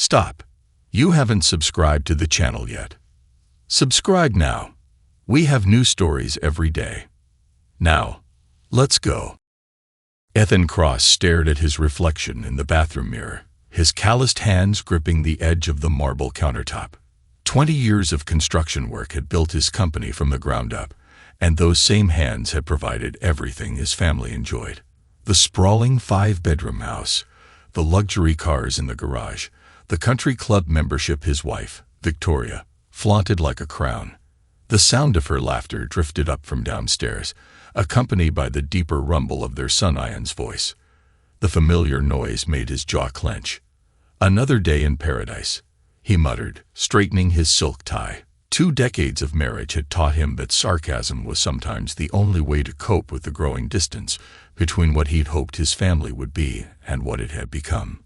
Stop. You haven't subscribed to the channel yet. Subscribe now. We have new stories every day. Now, let's go. Ethan Cross stared at his reflection in the bathroom mirror, his calloused hands gripping the edge of the marble countertop. 20 years of construction work had built his company from the ground up, and those same hands had provided everything his family enjoyed. The sprawling 5-bedroom house, the luxury cars in the garage, the country club membership his wife, Victoria, flaunted like a crown. The sound of her laughter drifted up from downstairs, accompanied by the deeper rumble of their son Ian's voice. The familiar noise made his jaw clench. "Another day in paradise," he muttered, straightening his silk tie. 2 decades of marriage had taught him that sarcasm was sometimes the only way to cope with the growing distance between what he'd hoped his family would be and what it had become.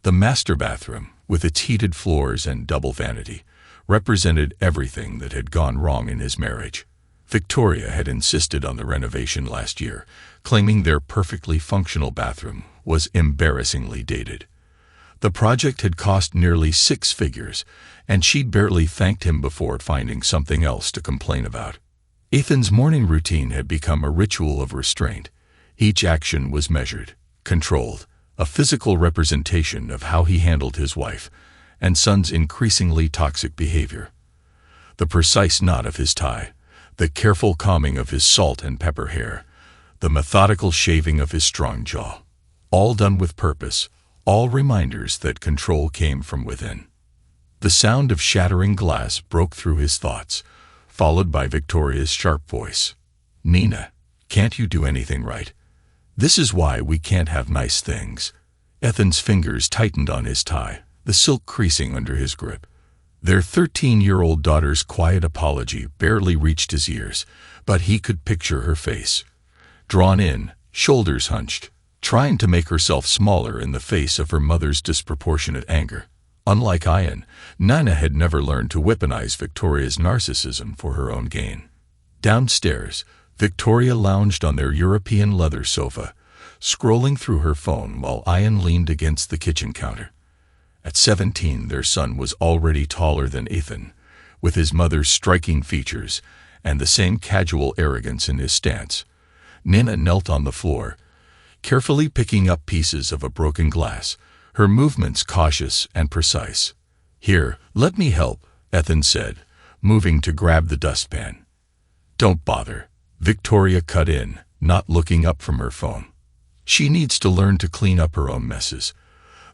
The master bathroom, with its heated floors and double vanity, represented everything that had gone wrong in his marriage. Victoria had insisted on the renovation last year, claiming their perfectly functional bathroom was embarrassingly dated. The project had cost nearly 6 figures, and she'd barely thanked him before finding something else to complain about. Ethan's morning routine had become a ritual of restraint. Each action was measured, controlled, a physical representation of how he handled his wife and son's increasingly toxic behavior. The precise knot of his tie, the careful combing of his salt and pepper hair, the methodical shaving of his strong jaw, all done with purpose, all reminders that control came from within. The sound of shattering glass broke through his thoughts, followed by Victoria's sharp voice. "Nina, can't you do anything right? This is why we can't have nice things." Ethan's fingers tightened on his tie, the silk creasing under his grip. Their 13-year-old daughter's quiet apology barely reached his ears, but he could picture her face. Drawn in, shoulders hunched, trying to make herself smaller in the face of her mother's disproportionate anger. Unlike Ian, Nina had never learned to weaponize Victoria's narcissism for her own gain. Downstairs, Victoria lounged on their European leather sofa, scrolling through her phone while Ian leaned against the kitchen counter. At 17, their son was already taller than Ethan, with his mother's striking features and the same casual arrogance in his stance. Nina knelt on the floor, carefully picking up pieces of a broken glass, her movements cautious and precise. "Here, let me help," Ethan said, moving to grab the dustpan. "Don't bother," Victoria cut in, not looking up from her phone. "She needs to learn to clean up her own messes,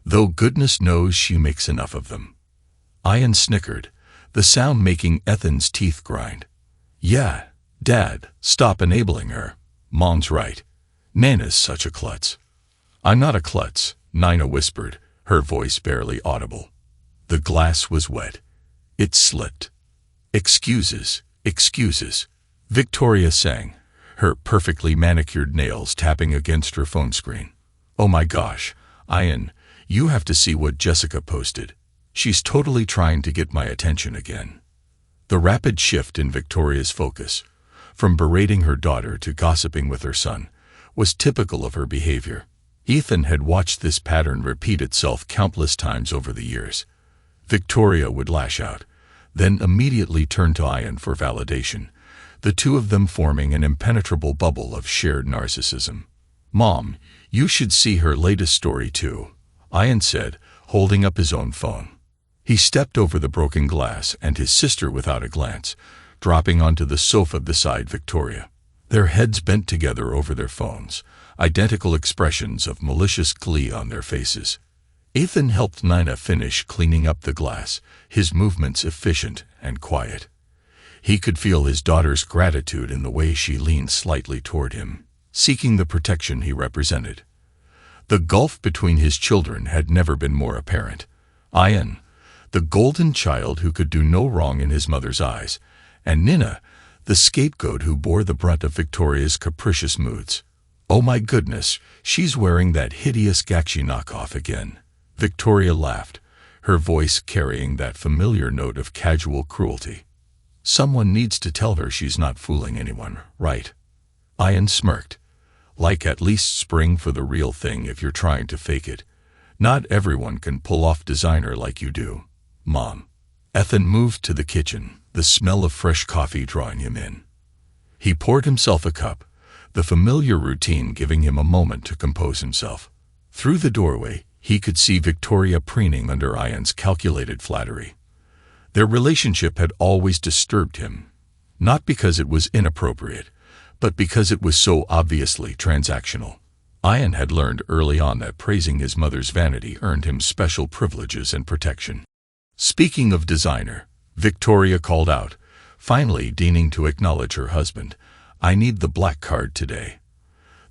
though goodness knows she makes enough of them." Ian snickered, the sound making Ethan's teeth grind. "Yeah, Dad, stop enabling her. Mom's right. Nana's such a klutz." "I'm not a klutz," Nina whispered, her voice barely audible. The glass was wet. It slipped. "Excuses, excuses," Victoria sang, her perfectly manicured nails tapping against her phone screen. "Oh my gosh, Ian, you have to see what Jessica posted. She's totally trying to get my attention again." The rapid shift in Victoria's focus, from berating her daughter to gossiping with her son, was typical of her behavior. Ethan had watched this pattern repeat itself countless times over the years. Victoria would lash out, then immediately turn to Ian for validation, the two of them forming an impenetrable bubble of shared narcissism. "Mom, you should see her latest story too," Ian said, holding up his own phone. He stepped over the broken glass and his sister without a glance, dropping onto the sofa beside Victoria. Their heads bent together over their phones, identical expressions of malicious glee on their faces. Ethan helped Nina finish cleaning up the glass, his movements efficient and quiet. He could feel his daughter's gratitude in the way she leaned slightly toward him, seeking the protection he represented. The gulf between his children had never been more apparent. Ian, the golden child who could do no wrong in his mother's eyes, and Nina, the scapegoat who bore the brunt of Victoria's capricious moods. "Oh my goodness, she's wearing that hideous Gakshi knockoff again." Victoria laughed, her voice carrying that familiar note of casual cruelty. "Someone needs to tell her she's not fooling anyone, right?" Ian smirked. "Like at least spring for the real thing if you're trying to fake it. Not everyone can pull off designer like you do, Mom. Ethan moved to the kitchen, the smell of fresh coffee drawing him in. He poured himself a cup, the familiar routine giving him a moment to compose himself. Through the doorway, he could see Victoria preening under Ian's calculated flattery. Their relationship had always disturbed him, not because it was inappropriate, but because it was so obviously transactional. Ian had learned early on that praising his mother's vanity earned him special privileges and protection. Speaking of designer, Victoria called out, finally deigning to acknowledge her husband, "I need the black card today.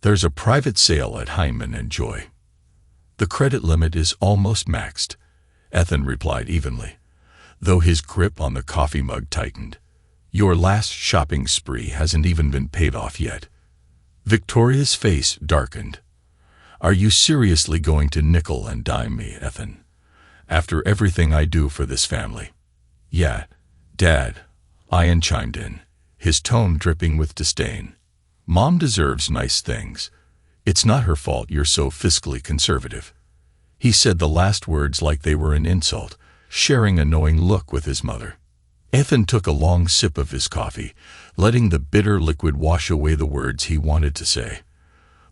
There's a private sale at Hyman and Joy." "The credit limit is almost maxed," Ethan replied evenly, though his grip on the coffee mug tightened. "Your last shopping spree hasn't even been paid off yet." Victoria's face darkened. "Are you seriously going to nickel and dime me, Ethan? After everything I do for this family?" "Yeah, Dad," Ian chimed in, his tone dripping with disdain. "Mom deserves nice things. It's not her fault you're so fiscally conservative." He said the last words like they were an insult, sharing a knowing look with his mother. Ethan took a long sip of his coffee, letting the bitter liquid wash away the words he wanted to say.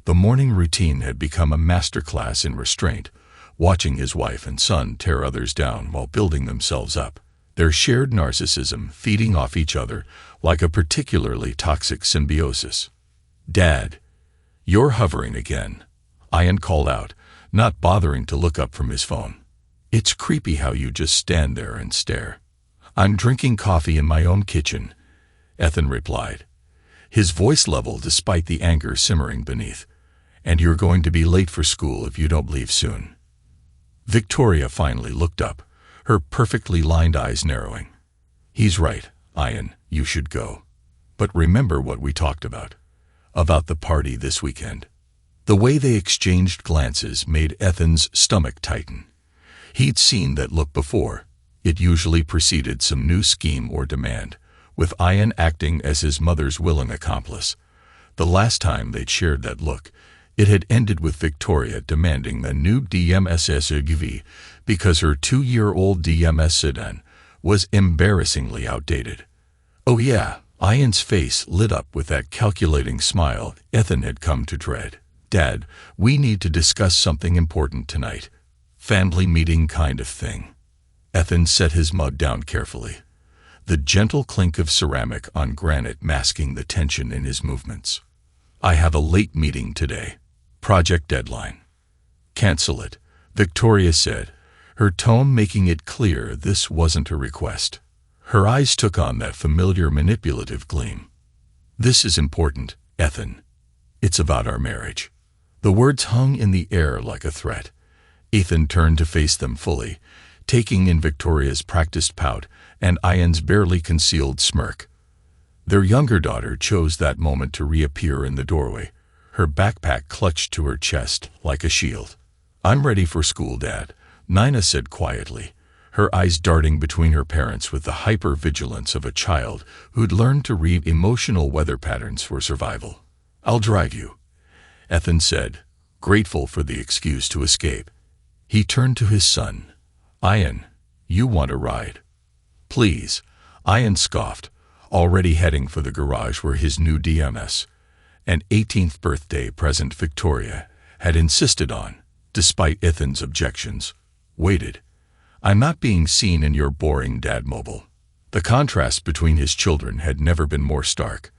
The morning routine had become a masterclass in restraint, watching his wife and son tear others down while building themselves up, their shared narcissism feeding off each other like a particularly toxic symbiosis. "Dad, you're hovering again," Ian called out, not bothering to look up from his phone. "It's creepy how you just stand there and stare." "I'm drinking coffee in my own kitchen," Ethan replied, his voice level despite the anger simmering beneath. "And you're going to be late for school if you don't leave soon." Victoria finally looked up, her perfectly lined eyes narrowing. "He's right, Ian, you should go. But remember what we talked about the party this weekend." The way they exchanged glances made Ethan's stomach tighten. He'd seen that look before. It usually preceded some new scheme or demand, with Ian acting as his mother's willing accomplice. The last time they'd shared that look, it had ended with Victoria demanding a new DMS SUV because her 2-year-old DMS sedan was embarrassingly outdated. "Oh yeah," Ian's face lit up with that calculating smile Ethan had come to dread. "Dad, we need to discuss something important tonight. Family meeting kind of thing." Ethan set his mug down carefully, the gentle clink of ceramic on granite masking the tension in his movements. "I have a late meeting today. Project deadline." "Cancel it," Victoria said, her tone making it clear this wasn't a request. Her eyes took on that familiar manipulative gleam. "This is important, Ethan. It's about our marriage." The words hung in the air like a threat. Ethan turned to face them fully, taking in Victoria's practiced pout and Ian's barely concealed smirk. Their younger daughter chose that moment to reappear in the doorway, her backpack clutched to her chest like a shield. "I'm ready for school, Dad," Nina said quietly, her eyes darting between her parents with the hyper-vigilance of a child who'd learned to read emotional weather patterns for survival. "I'll drive you," Ethan said, grateful for the excuse to escape. He turned to his son. "Ian, you want a ride?" "Please," Ian scoffed, already heading for the garage where his new DMS, an 18th birthday present Victoria, had insisted on, despite Ethan's objections, waited. "I'm not being seen in your boring Dadmobile." The contrast between his children had never been more stark.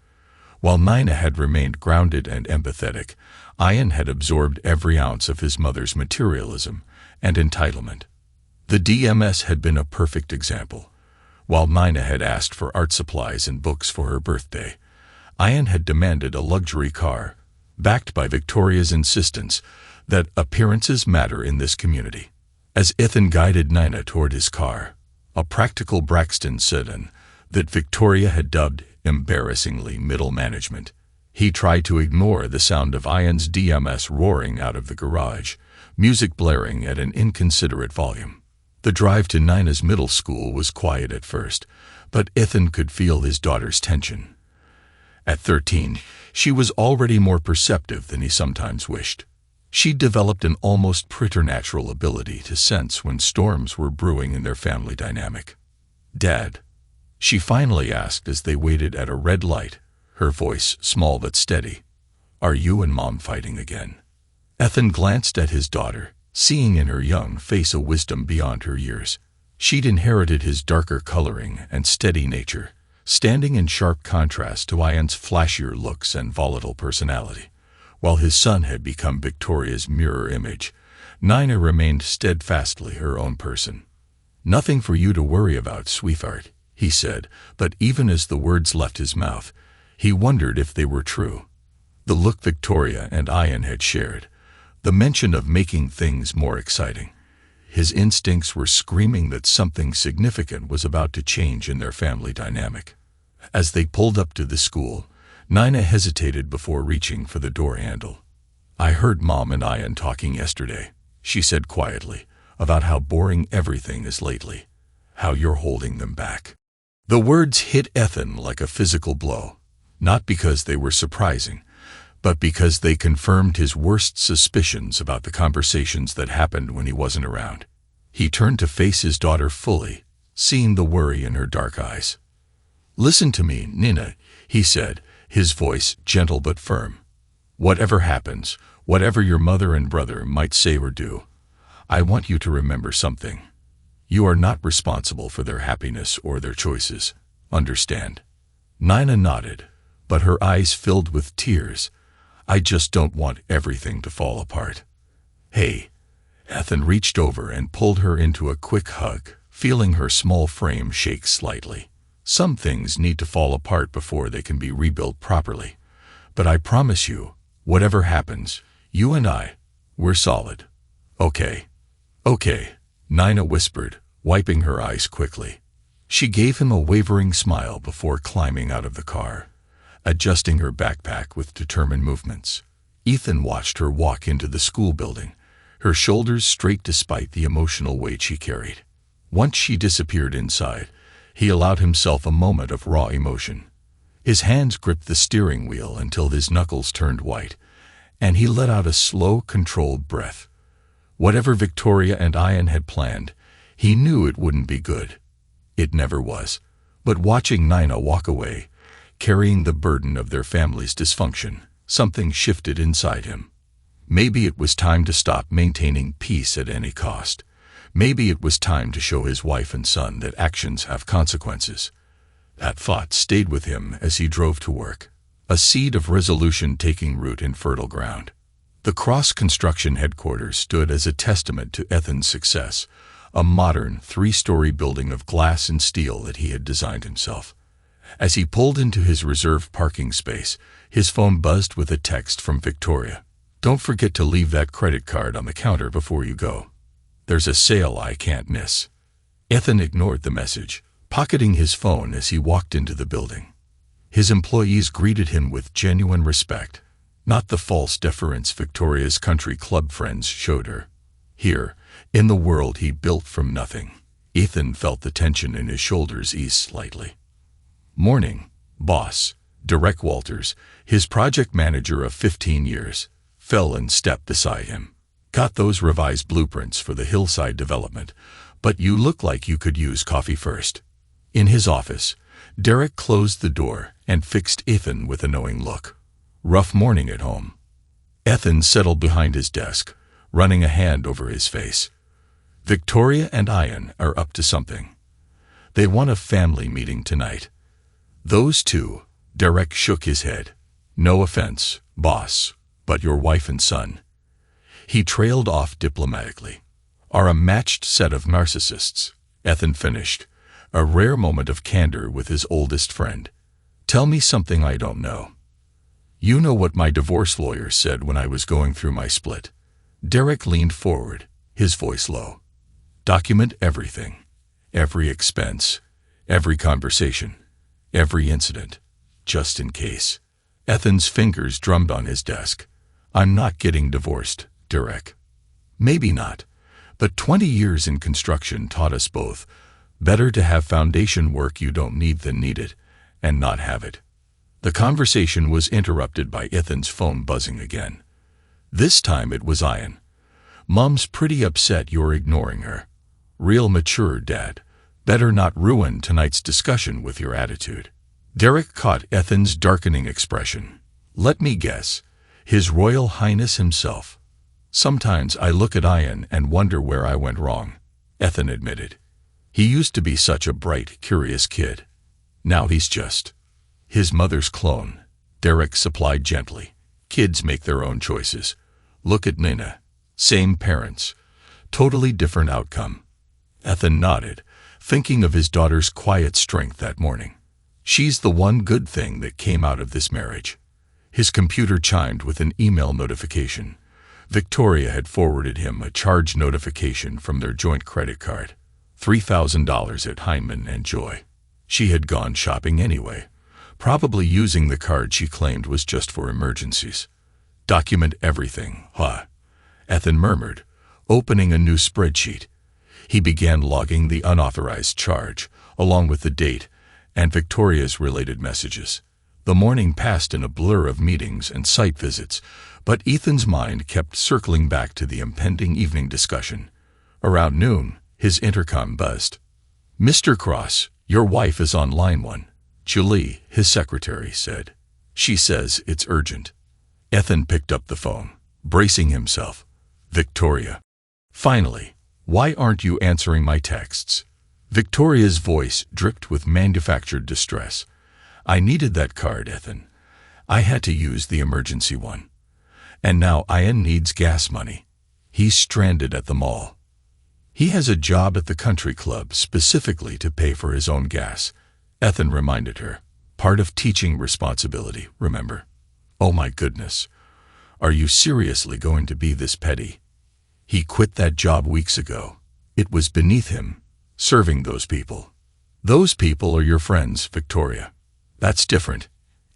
While Nina had remained grounded and empathetic, Ian had absorbed every ounce of his mother's materialism and entitlement. The DMS had been a perfect example. While Nina had asked for art supplies and books for her birthday, Ian had demanded a luxury car, backed by Victoria's insistence that appearances matter in this community. As Ethan guided Nina toward his car, a practical Braxton sedan that Victoria had dubbed embarrassingly middle management, he tried to ignore the sound of Ian's DMS roaring out of the garage, music blaring at an inconsiderate volume. The drive to Nina's middle school was quiet at first, but Ethan could feel his daughter's tension. At 13, she was already more perceptive than he sometimes wished. She developed an almost preternatural ability to sense when storms were brewing in their family dynamic. "Dad," she finally asked as they waited at a red light, her voice small but steady, "are you and Mom fighting again?" Ethan glanced at his daughter, seeing in her young face a wisdom beyond her years. She'd inherited his darker coloring and steady nature, standing in sharp contrast to Ian's flashier looks and volatile personality. While his son had become Victoria's mirror image, Nina remained steadfastly her own person. "Nothing for you to worry about, sweetheart," he said, but even as the words left his mouth, he wondered if they were true. The look Victoria and Ian had shared, the mention of making things more exciting. His instincts were screaming that something significant was about to change in their family dynamic. As they pulled up to the school, Nina hesitated before reaching for the door handle. "I heard Mom and Ian talking yesterday," she said quietly, "about how boring everything is lately, how you're holding them back." The words hit Ethan like a physical blow, not because they were surprising, but because they confirmed his worst suspicions about the conversations that happened when he wasn't around. He turned to face his daughter fully, seeing the worry in her dark eyes. "Listen to me, Nina," he said, his voice gentle but firm. "Whatever happens, whatever your mother and brother might say or do, I want you to remember something. You are not responsible for their happiness or their choices. Understand?" Nina nodded, but her eyes filled with tears. "I just don't want everything to fall apart." "Hey." Ethan reached over and pulled her into a quick hug, feeling her small frame shake slightly. "Some things need to fall apart before they can be rebuilt properly. But I promise you, whatever happens, you and we're solid. Okay?" "Okay," Nina whispered, wiping her eyes quickly. She gave him a wavering smile before climbing out of the car, adjusting her backpack with determined movements. Ethan watched her walk into the school building, her shoulders straight despite the emotional weight she carried. Once she disappeared inside, he allowed himself a moment of raw emotion. His hands gripped the steering wheel until his knuckles turned white, and he let out a slow, controlled breath. Whatever Victoria and Ian had planned, he knew it wouldn't be good. It never was. But watching Nina walk away, carrying the burden of their family's dysfunction, something shifted inside him. Maybe it was time to stop maintaining peace at any cost. Maybe it was time to show his wife and son that actions have consequences. That thought stayed with him as he drove to work, a seed of resolution taking root in fertile ground. The Cross Construction headquarters stood as a testament to Ethan's success, a modern, 3-story building of glass and steel that he had designed himself. As he pulled into his reserved parking space, his phone buzzed with a text from Victoria. "Don't forget to leave that credit card on the counter before you go. There's a sale I can't miss." Ethan ignored the message, pocketing his phone as he walked into the building. His employees greeted him with genuine respect, not the false deference Victoria's country club friends showed her. Here, in the world he built from nothing, Ethan felt the tension in his shoulders ease slightly. "Morning, boss." Derek Walters, his project manager of 15 years, fell in step beside him. "Got those revised blueprints for the hillside development, but you look like you could use coffee first." In his office, Derek closed the door and fixed Ethan with a knowing look. "Rough morning at home." Ethan settled behind his desk, running a hand over his face. "Victoria and Ian are up to something. They want a family meeting tonight." "Those two," Derek shook his head. "No offense, boss, but your wife and son," he trailed off diplomatically, "are a matched set of narcissists," Ethan finished, a rare moment of candor with his oldest friend. "Tell me something I don't know." "You know what my divorce lawyer said when I was going through my split." Derek leaned forward, his voice low. "Document everything. Every expense, every conversation, every incident, just in case." Ethan's fingers drummed on his desk. "I'm not getting divorced, Derek." "Maybe not, but 20 years in construction taught us both. Better to have foundation work you don't need than need it, and not have it." The conversation was interrupted by Ethan's phone buzzing again. This time it was Ian. "Mom's pretty upset you're ignoring her." "Real mature, Dad. Better not ruin tonight's discussion with your attitude." Derek caught Ethan's darkening expression. "Let me guess. His Royal Highness himself." "Sometimes I look at Ian and wonder where I went wrong," Ethan admitted. "He used to be such a bright, curious kid. Now he's just his mother's clone," Derek supplied gently. "Kids make their own choices. Look at Nina. Same parents. Totally different outcome." Ethan nodded, thinking of his daughter's quiet strength that morning. "She's the one good thing that came out of this marriage." His computer chimed with an email notification. Victoria had forwarded him a charge notification from their joint credit card. $3,000 at Hyman and Joy. She had gone shopping anyway, probably using the card she claimed was just for emergencies. "Document everything, huh?" Ethan murmured, opening a new spreadsheet. He began logging the unauthorized charge, along with the date and Victoria's related messages. The morning passed in a blur of meetings and site visits, but Ethan's mind kept circling back to the impending evening discussion. Around noon, his intercom buzzed. "Mr. Cross, your wife is on line 1. Julie," his secretary said. "She says it's urgent." Ethan picked up the phone, bracing himself. "Victoria." "Finally. Why aren't you answering my texts?" Victoria's voice dripped with manufactured distress. "I needed that card, Ethan. I had to use the emergency one. And now Ian needs gas money. He's stranded at the mall. He has a job at the country club specifically to pay for his own gas," Ethan reminded her. "Part of teaching responsibility, remember?" "Oh my goodness. Are you seriously going to be this petty?" "He quit that job weeks ago. It was beneath him, serving those people." "Those people are your friends, Victoria. That's different,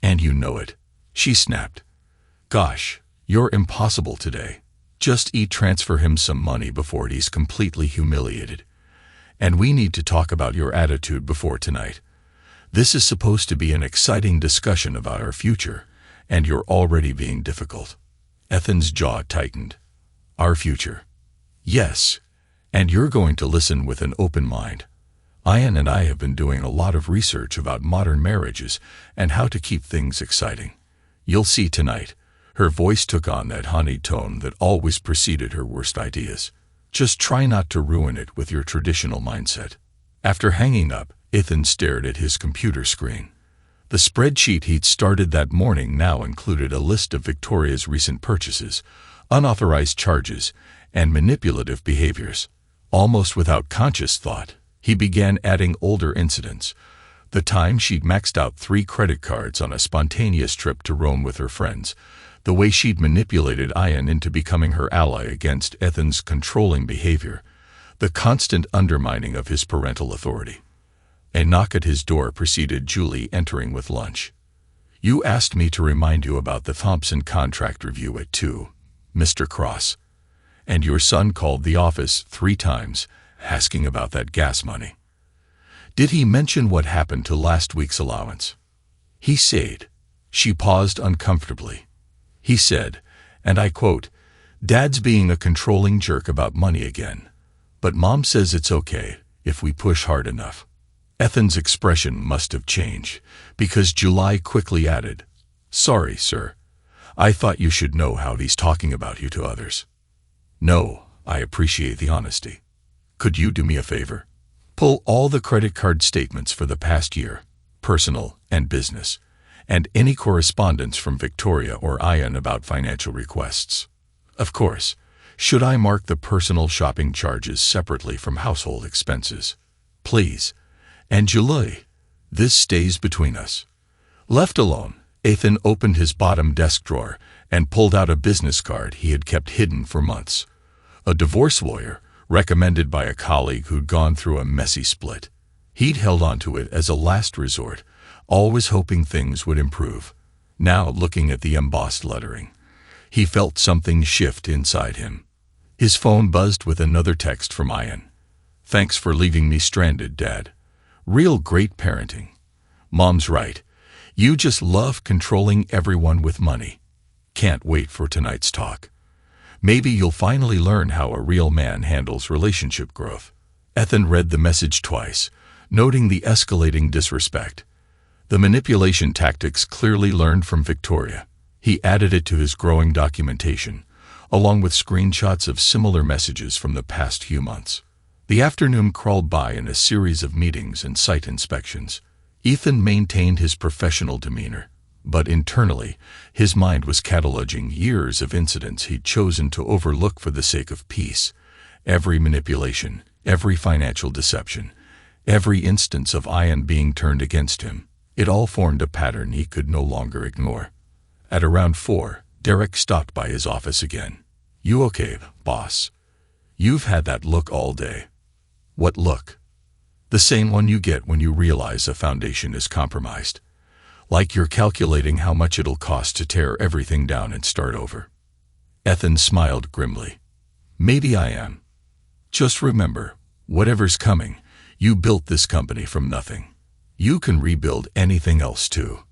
and you know it," she snapped. "Gosh, you're impossible today. Just transfer him some money before he's completely humiliated. And we need to talk about your attitude before tonight. This is supposed to be an exciting discussion about our future, and you're already being difficult." Ethan's jaw tightened. "Our future?" "Yes, and you're going to listen with an open mind. Ian and I have been doing a lot of research about modern marriages and how to keep things exciting. You'll see tonight." Her voice took on that honeyed tone that always preceded her worst ideas. "Just try not to ruin it with your traditional mindset." After hanging up, Ethan stared at his computer screen. The spreadsheet he'd started that morning now included a list of Victoria's recent purchases, unauthorized charges, and manipulative behaviors. Almost without conscious thought, he began adding older incidents. The time she'd maxed out 3 credit cards on a spontaneous trip to Rome with her friends. The way she'd manipulated Ian into becoming her ally against Ethan's controlling behavior. The constant undermining of his parental authority. A knock at his door preceded Julie entering with lunch. "You asked me to remind you about the Thompson contract review at 2, Mr. Cross. And your son called the office 3 times, asking about that gas money. Did he mention what happened to last week's allowance?" "He said." She paused uncomfortably. "He said, and I quote, 'Dad's being a controlling jerk about money again. But Mom says it's okay if we push hard enough.'" Ethan's expression must have changed, because July quickly added, "Sorry, sir. I thought you should know how he's talking about you to others." "No, I appreciate the honesty. Could you do me a favor? Pull all the credit card statements for the past year, personal and business, and any correspondence from Victoria or Ian about financial requests. Of course, should I mark the personal shopping charges separately from household expenses? Please. And Julie, this stays between us." Left alone, Ethan opened his bottom desk drawer and pulled out a business card he had kept hidden for months. A divorce lawyer, recommended by a colleague who'd gone through a messy split. He'd held onto it as a last resort, always hoping things would improve. Now, looking at the embossed lettering, he felt something shift inside him. His phone buzzed with another text from Ian. "Thanks for leaving me stranded, Dad. Real great parenting. Mom's right. You just love controlling everyone with money. Can't wait for tonight's talk." Maybe you'll finally learn how a real man handles relationship growth. Ethan read the message twice, noting the escalating disrespect. The manipulation tactics clearly learned from Victoria. He added it to his growing documentation, along with screenshots of similar messages from the past few months. The afternoon crawled by in a series of meetings and site inspections. Ethan maintained his professional demeanor, but internally, his mind was cataloging years of incidents he'd chosen to overlook for the sake of peace. Every manipulation, every financial deception, every instance of Ian being turned against him, it all formed a pattern he could no longer ignore. At around 4, Derek stopped by his office again. "You okay, boss? You've had that look all day." "What look?" "The same one you get when you realize a foundation is compromised. Like you're calculating how much it'll cost to tear everything down and start over." Ethan smiled grimly. "Maybe I am. Just remember, whatever's coming, you built this company from nothing. You can rebuild anything else too."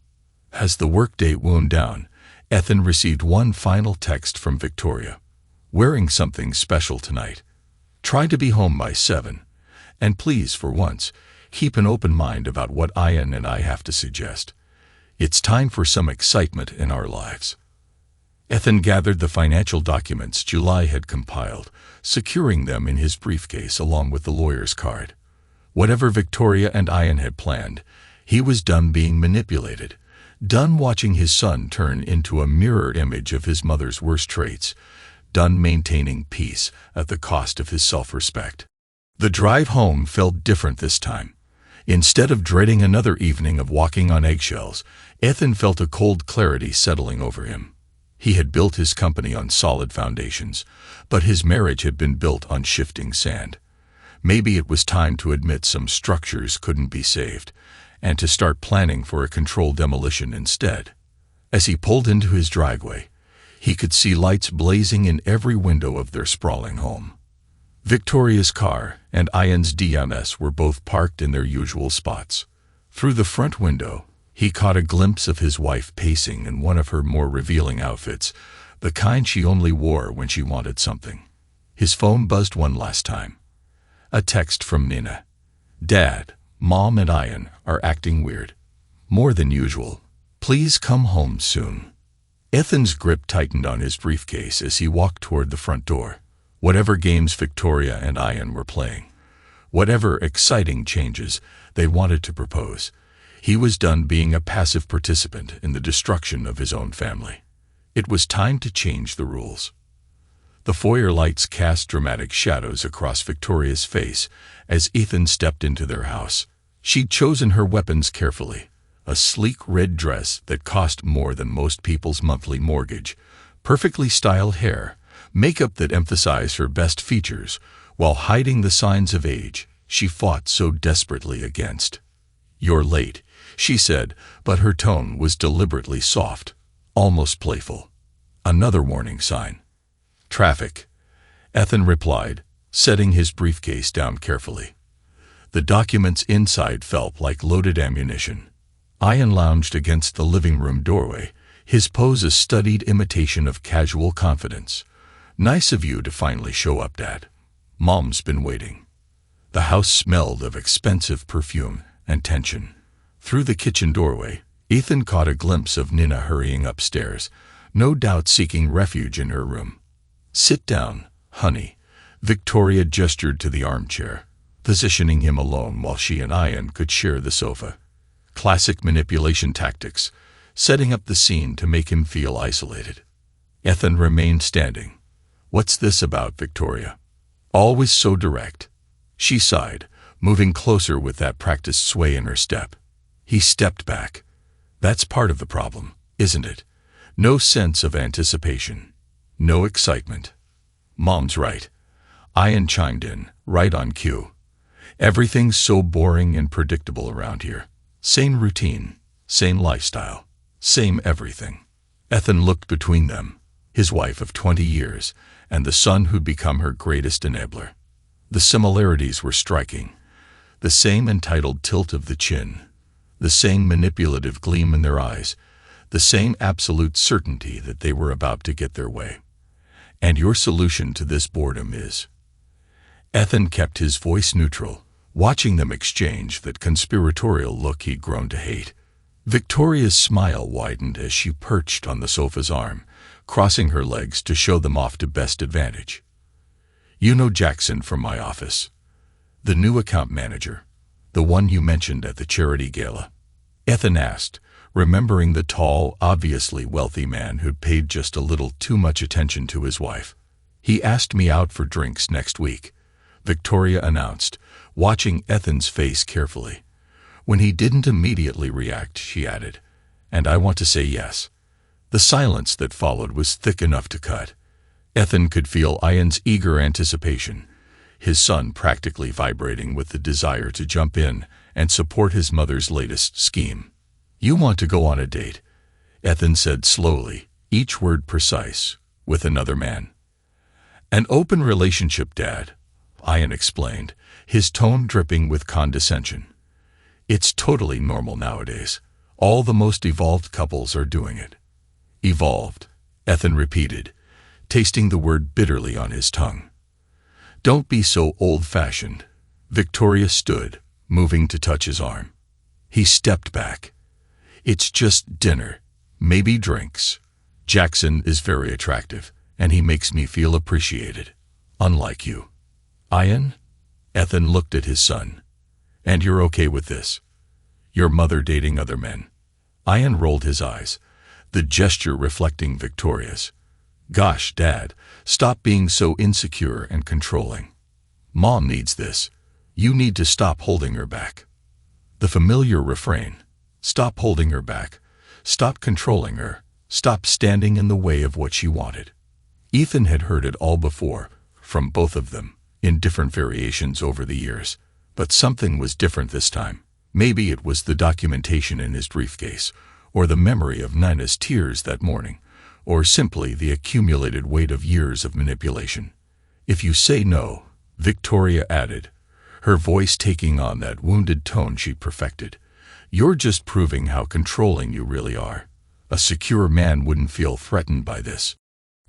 As the workday wound down, Ethan received one final text from Victoria. "Wearing something special tonight. Try to be home by 7. And please, for once, keep an open mind about what Ian and I have to suggest. It's time for some excitement in our lives." Ethan gathered the financial documents July had compiled, securing them in his briefcase along with the lawyer's card. Whatever Victoria and Ian had planned, he was done being manipulated, done watching his son turn into a mirror image of his mother's worst traits, done maintaining peace at the cost of his self-respect. The drive home felt different this time. Instead of dreading another evening of walking on eggshells, Ethan felt a cold clarity settling over him. He had built his company on solid foundations, but his marriage had been built on shifting sand. Maybe it was time to admit some structures couldn't be saved, and to start planning for a controlled demolition instead. As he pulled into his driveway, he could see lights blazing in every window of their sprawling home. Victoria's car and Ian's DMS were both parked in their usual spots. Through the front window, he caught a glimpse of his wife pacing in one of her more revealing outfits, the kind she only wore when she wanted something. His phone buzzed one last time. A text from Nina. "Dad, Mom and Ian are acting weird. More than usual. Please come home soon." Ethan's grip tightened on his briefcase as he walked toward the front door. Whatever games Victoria and Ian were playing, whatever exciting changes they wanted to propose, he was done being a passive participant in the destruction of his own family. It was time to change the rules. The foyer lights cast dramatic shadows across Victoria's face as Ethan stepped into their house. She'd chosen her weapons carefully. A sleek red dress that cost more than most people's monthly mortgage, perfectly styled hair, makeup that emphasized her best features while hiding the signs of age she fought so desperately against. "You're late," she said, but her tone was deliberately soft, almost playful. "Another warning sign." "Traffic," Ethan replied, setting his briefcase down carefully. The documents inside felt like loaded ammunition. Ian lounged against the living room doorway, his pose a studied imitation of casual confidence. "Nice of you to finally show up, Dad. Mom's been waiting." The house smelled of expensive perfume and tension. Through the kitchen doorway, Ethan caught a glimpse of Nina hurrying upstairs, no doubt seeking refuge in her room. "Sit down, honey." Victoria gestured to the armchair, positioning him alone while she and Ian could share the sofa. Classic manipulation tactics, setting up the scene to make him feel isolated. Ethan remained standing. "What's this about, Victoria? Always so direct." She sighed, moving closer with that practiced sway in her step. He stepped back. "That's part of the problem, isn't it? No sense of anticipation. No excitement." "Mom's right." Ian chimed in, right on cue. "Everything's so boring and predictable around here. Same routine, same lifestyle, same everything." Ethan looked between them, his wife of 20 years, and the son who'd become her greatest enabler. The similarities were striking. The same entitled tilt of the chin, the same manipulative gleam in their eyes, the same absolute certainty that they were about to get their way. And your solution to this boredom is? Ethan kept his voice neutral, watching them exchange that conspiratorial look he'd grown to hate. Victoria's smile widened as she perched on the sofa's arm, crossing her legs to show them off to best advantage. You know Jackson from my office. The new account manager. The one you mentioned at the charity gala. Ethan asked, remembering the tall, obviously wealthy man who'd paid just a little too much attention to his wife. He asked me out for drinks next week, Victoria announced, watching Ethan's face carefully. When he didn't immediately react, she added, and I want to say yes. The silence that followed was thick enough to cut. Ethan could feel Ian's eager anticipation, his son practically vibrating with the desire to jump in and support his mother's latest scheme. You want to go on a date, Ethan said slowly, each word precise, with another man. An open relationship, Dad, Ian explained, his tone dripping with condescension. It's totally normal nowadays. All the most evolved couples are doing it. Evolved, Ethan repeated, tasting the word bitterly on his tongue. Don't be so old-fashioned. Victoria stood, moving to touch his arm. He stepped back. It's just dinner, maybe drinks. Jackson is very attractive, and he makes me feel appreciated. Unlike you. Ian? Ethan looked at his son. And you're okay with this? Your mother dating other men? Ian rolled his eyes, the gesture reflecting Victoria's. Gosh, Dad, stop being so insecure and controlling. Mom needs this. You need to stop holding her back. The familiar refrain. Stop holding her back. Stop controlling her. Stop standing in the way of what she wanted. Ethan had heard it all before, from both of them, in different variations over the years. But something was different this time. Maybe it was the documentation in his briefcase, or the memory of Nina's tears that morning, or simply the accumulated weight of years of manipulation. If you say no, Victoria added, her voice taking on that wounded tone she perfected, you're just proving how controlling you really are. A secure man wouldn't feel threatened by this.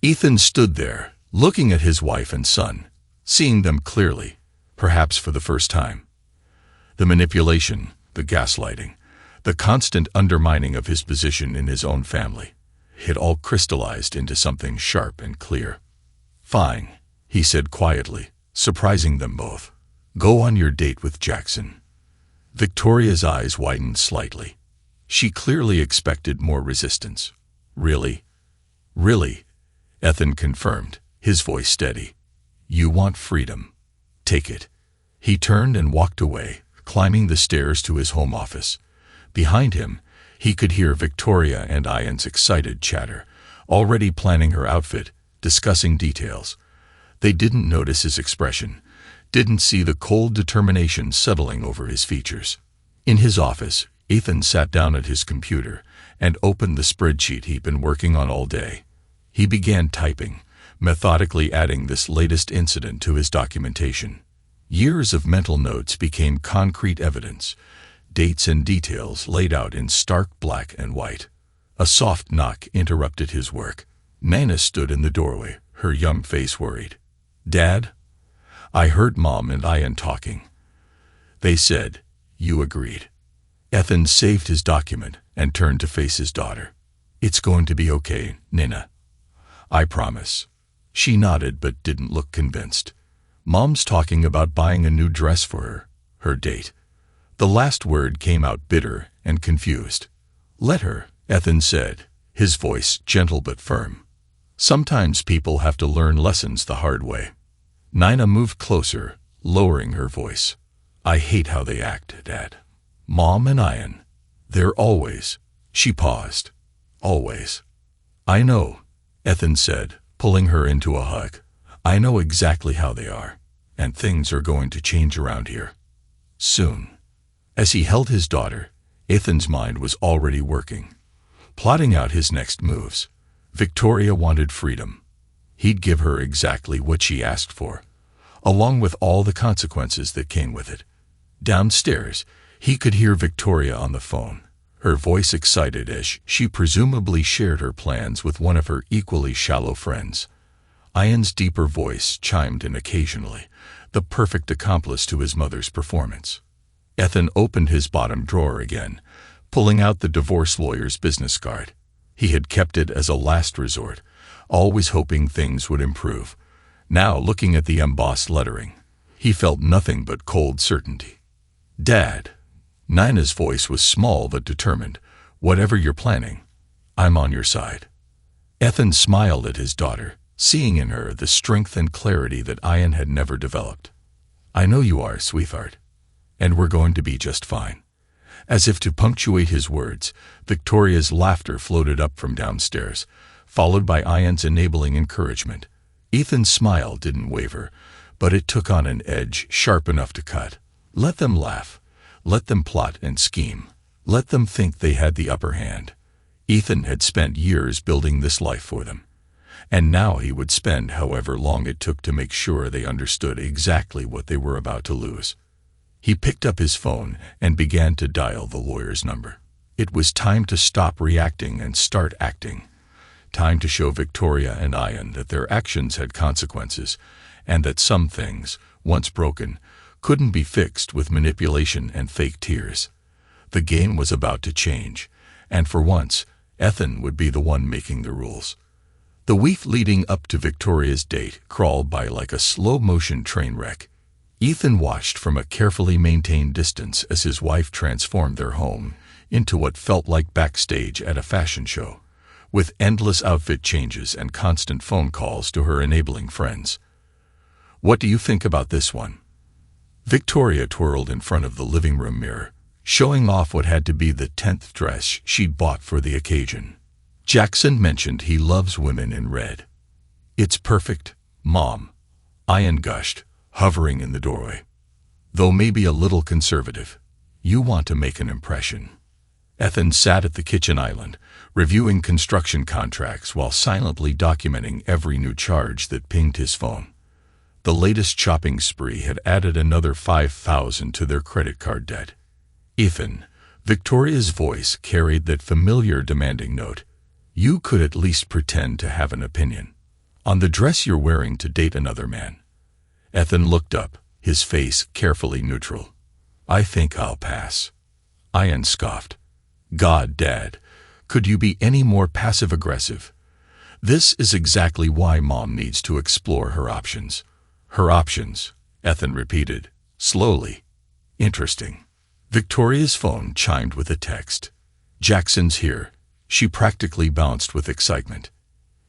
Ethan stood there, looking at his wife and son, seeing them clearly, perhaps for the first time. The manipulation, the gaslighting, the constant undermining of his position in his own family, it all crystallized into something sharp and clear. Fine, he said quietly, surprising them both. Go on your date with Jackson. Victoria's eyes widened slightly. She clearly expected more resistance. Really? Really? Ethan confirmed, his voice steady. You want freedom. Take it. He turned and walked away, climbing the stairs to his home office. Behind him, he could hear Victoria and Ian's excited chatter, already planning her outfit, discussing details. They didn't notice his expression, didn't see the cold determination settling over his features. In his office, Ethan sat down at his computer and opened the spreadsheet he'd been working on all day. He began typing, methodically adding this latest incident to his documentation. Years of mental notes became concrete evidence, dates and details laid out in stark black and white. A soft knock interrupted his work. Nina stood in the doorway, her young face worried. Dad? I heard Mom and Ian talking. They said, you agreed. Ethan saved his document and turned to face his daughter. It's going to be okay, Nina. I promise. She nodded but didn't look convinced. Mom's talking about buying a new dress for her date. The last word came out bitter and confused. Let her, Ethan said, his voice gentle but firm. Sometimes people have to learn lessons the hard way. Nina moved closer, lowering her voice. I hate how they act, Dad. Mom and Ian. They're always. She paused. Always. I know, Ethan said, pulling her into a hug. I know exactly how they are, and things are going to change around here. Soon. As he held his daughter, Ethan's mind was already working, plotting out his next moves. Victoria wanted freedom. He'd give her exactly what she asked for, along with all the consequences that came with it. Downstairs, he could hear Victoria on the phone, her voice excited as she presumably shared her plans with one of her equally shallow friends. Ian's deeper voice chimed in occasionally, the perfect accomplice to his mother's performance. Ethan opened his bottom drawer again, pulling out the divorce lawyer's business card. He had kept it as a last resort, always hoping things would improve. Now, looking at the embossed lettering, he felt nothing but cold certainty. "Dad," Nina's voice was small but determined, "whatever you're planning, I'm on your side." Ethan smiled at his daughter, seeing in her the strength and clarity that Ian had never developed. "I know you are, sweetheart, and we're going to be just fine." As if to punctuate his words, Victoria's laughter floated up from downstairs, followed by Ian's enabling encouragement. Ethan's smile didn't waver, but it took on an edge sharp enough to cut. Let them laugh. Let them plot and scheme. Let them think they had the upper hand. Ethan had spent years building this life for them, and now he would spend however long it took to make sure they understood exactly what they were about to lose. He picked up his phone and began to dial the lawyer's number. It was time to stop reacting and start acting. Time to show Victoria and Ian that their actions had consequences, and that some things, once broken, couldn't be fixed with manipulation and fake tears. The game was about to change, and for once, Ethan would be the one making the rules. The week leading up to Victoria's date crawled by like a slow-motion train wreck. Ethan watched from a carefully maintained distance as his wife transformed their home into what felt like backstage at a fashion show, with endless outfit changes and constant phone calls to her enabling friends. "What do you think about this one?" Victoria twirled in front of the living room mirror, showing off what had to be the 10th dress she'd bought for the occasion. "Jackson mentioned he loves women in red." "It's perfect, Mom," Ian gushed, hovering in the doorway. "Though maybe a little conservative. You want to make an impression." Ethan sat at the kitchen island, reviewing construction contracts while silently documenting every new charge that pinged his phone. The latest shopping spree had added another $5,000 to their credit card debt. "Ethan," Victoria's voice carried that familiar demanding note, "you could at least pretend to have an opinion on the dress you're wearing to date another man." Ethan looked up, his face carefully neutral. "I think I'll pass." Ian scoffed. "God, Dad, could you be any more passive-aggressive?" "This is exactly why Mom needs to explore her options." "Her options," Ethan repeated, slowly. "Interesting." Victoria's phone chimed with a text. "Jackson's here." She practically bounced with excitement.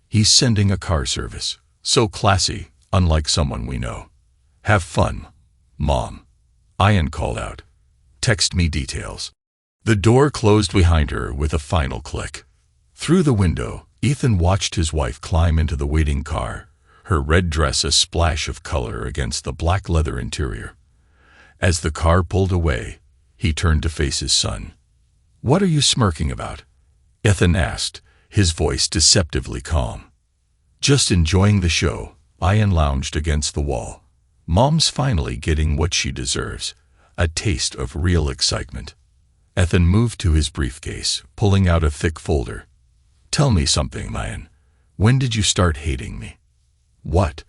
"He's sending a car service. So classy, unlike someone we know." "Have fun, Mom," Ian called out. "Text me details." The door closed behind her with a final click. Through the window, Ethan watched his wife climb into the waiting car, her red dress a splash of color against the black leather interior. As the car pulled away, he turned to face his son. "What are you smirking about?" Ethan asked, his voice deceptively calm. "Just enjoying the show." Ian lounged against the wall. "Mom's finally getting what she deserves, a taste of real excitement." Ethan moved to his briefcase, pulling out a thick folder. "Tell me something, Ian. When did you start hating me?" "What?"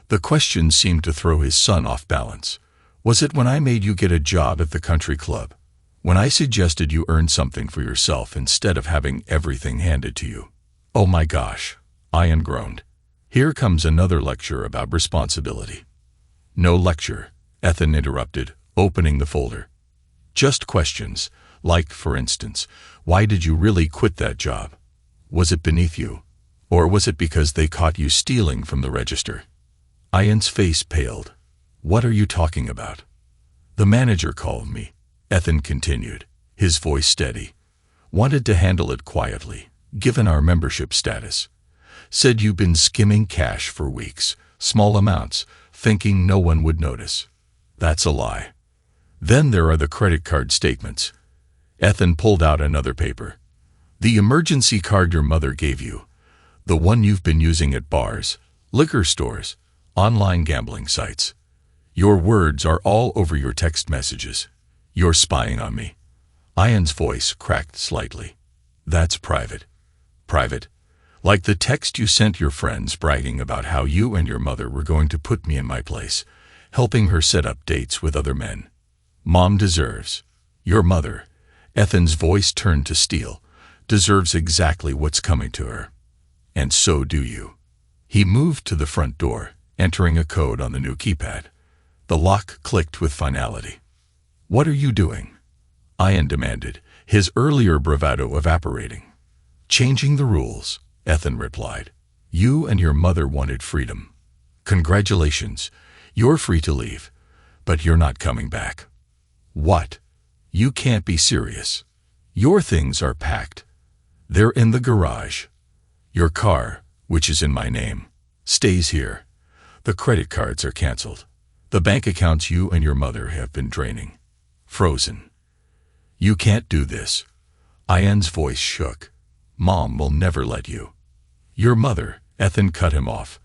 The question seemed to throw his son off balance. "Was it when I made you get a job at the country club? When I suggested you earn something for yourself instead of having everything handed to you?" "Oh my gosh," Ian groaned. "Here comes another lecture about responsibility." "No lecture," Ethan interrupted, opening the folder. "Just questions, like, for instance, why did you really quit that job? Was it beneath you? Or was it because they caught you stealing from the register?" Ian's face paled. "What are you talking about?" "The manager called me," Ethan continued, his voice steady. "Wanted to handle it quietly, given our membership status. Said you've been skimming cash for weeks, small amounts, thinking no one would notice. That's a lie. Then there are the credit card statements." Ethan pulled out another paper. "The emergency card your mother gave you. The one you've been using at bars, liquor stores, online gambling sites. Your words are all over your text messages. You're spying on me." Ian's voice cracked slightly. "That's private." "Private? Like the text you sent your friends bragging about how you and your mother were going to put me in my place, helping her set up dates with other men. Mom deserves. Your mother, Ethan's voice turned to steel, deserves exactly what's coming to her. And so do you. He moved to the front door, entering a code on the new keypad. The lock clicked with finality. What are you doing? Ian demanded, his earlier bravado evaporating. Changing the rules, Ethan replied. You and your mother wanted freedom. Congratulations, you're free to leave, but you're not coming back. What? You can't be serious. Your things are packed. They're in the garage. Your car, which is in my name, stays here. The credit cards are canceled. The bank accounts you and your mother have been draining. Frozen. You can't do this. Ian's voice shook. Mom will never let you. Your mother, Ethan cut him off,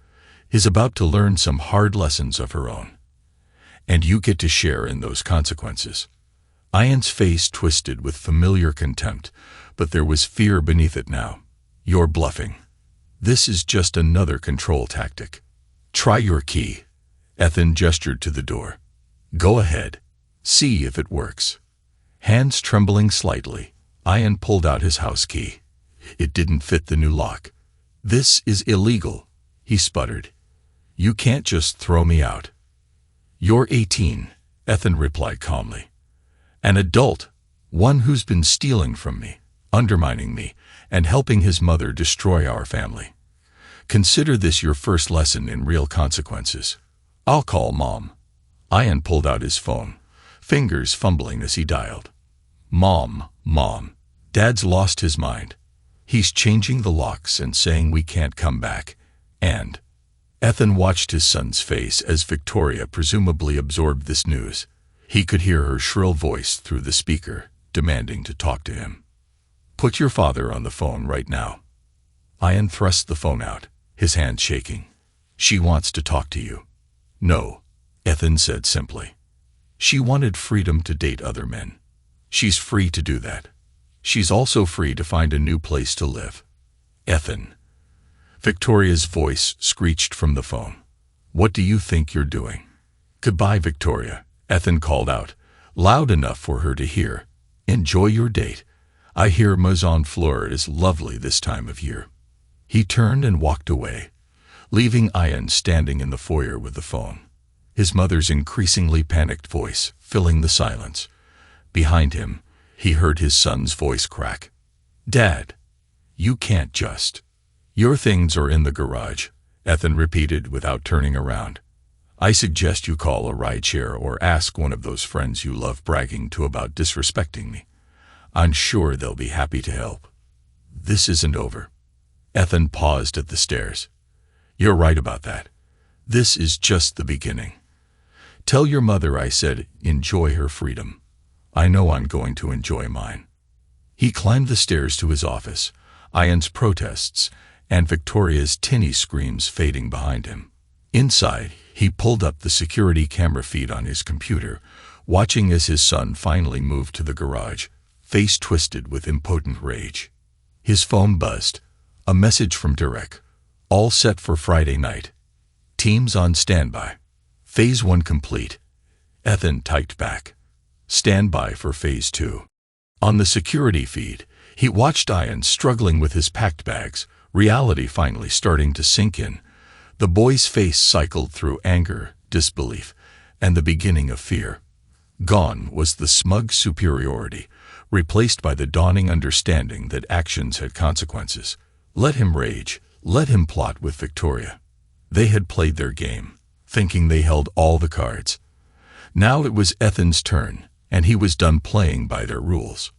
is about to learn some hard lessons of her own. And you get to share in those consequences. Ian's face twisted with familiar contempt, but there was fear beneath it now. You're bluffing. This is just another control tactic. Try your key. Ethan gestured to the door. Go ahead. See if it works. Hands trembling slightly, Ian pulled out his house key. It didn't fit the new lock. This is illegal, he sputtered. You can't just throw me out. You're 18, Ethan replied calmly. An adult, one who's been stealing from me, undermining me, and helping his mother destroy our family. Consider this your first lesson in real consequences. I'll call Mom. Ian pulled out his phone, fingers fumbling as he dialed. Mom, Dad's lost his mind. He's changing the locks and saying we can't come back. And Ethan watched his son's face as Victoria presumably absorbed this news. He could hear her shrill voice through the speaker, demanding to talk to him. Put your father on the phone right now. Ian thrust the phone out, his hand shaking. She wants to talk to you. No, Ethan said simply. She wanted freedom to date other men. She's free to do that. She's also free to find a new place to live. Ethan. Victoria's voice screeched from the phone. What do you think you're doing? Goodbye, Victoria, Ethan called out, loud enough for her to hear. Enjoy your date. I hear Maison Fleur is lovely this time of year. He turned and walked away, leaving Ian standing in the foyer with the phone, his mother's increasingly panicked voice filling the silence. Behind him, he heard his son's voice crack. Dad, you can't just. Your things are in the garage, Ethan repeated without turning around. I suggest you call a rideshare or ask one of those friends you love bragging to about disrespecting me. I'm sure they'll be happy to help. This isn't over. Ethan paused at the stairs. You're right about that. This is just the beginning. Tell your mother I said enjoy her freedom. I know I'm going to enjoy mine. He climbed the stairs to his office, Ian's protests and Victoria's tinny screams fading behind him. Inside, he pulled up the security camera feed on his computer, watching as his son finally moved to the garage, face twisted with impotent rage. His phone buzzed. A message from Derek. All set for Friday night. Teams on standby. Phase 1 complete. Ethan typed back. Stand by for Phase 2. On the security feed, he watched Ian struggling with his packed bags, reality finally starting to sink in. The boy's face cycled through anger, disbelief, and the beginning of fear. Gone was the smug superiority, replaced by the dawning understanding that actions had consequences. Let him rage, let him plot with Victoria. They had played their game, thinking they held all the cards. Now it was Ethan's turn, and he was done playing by their rules.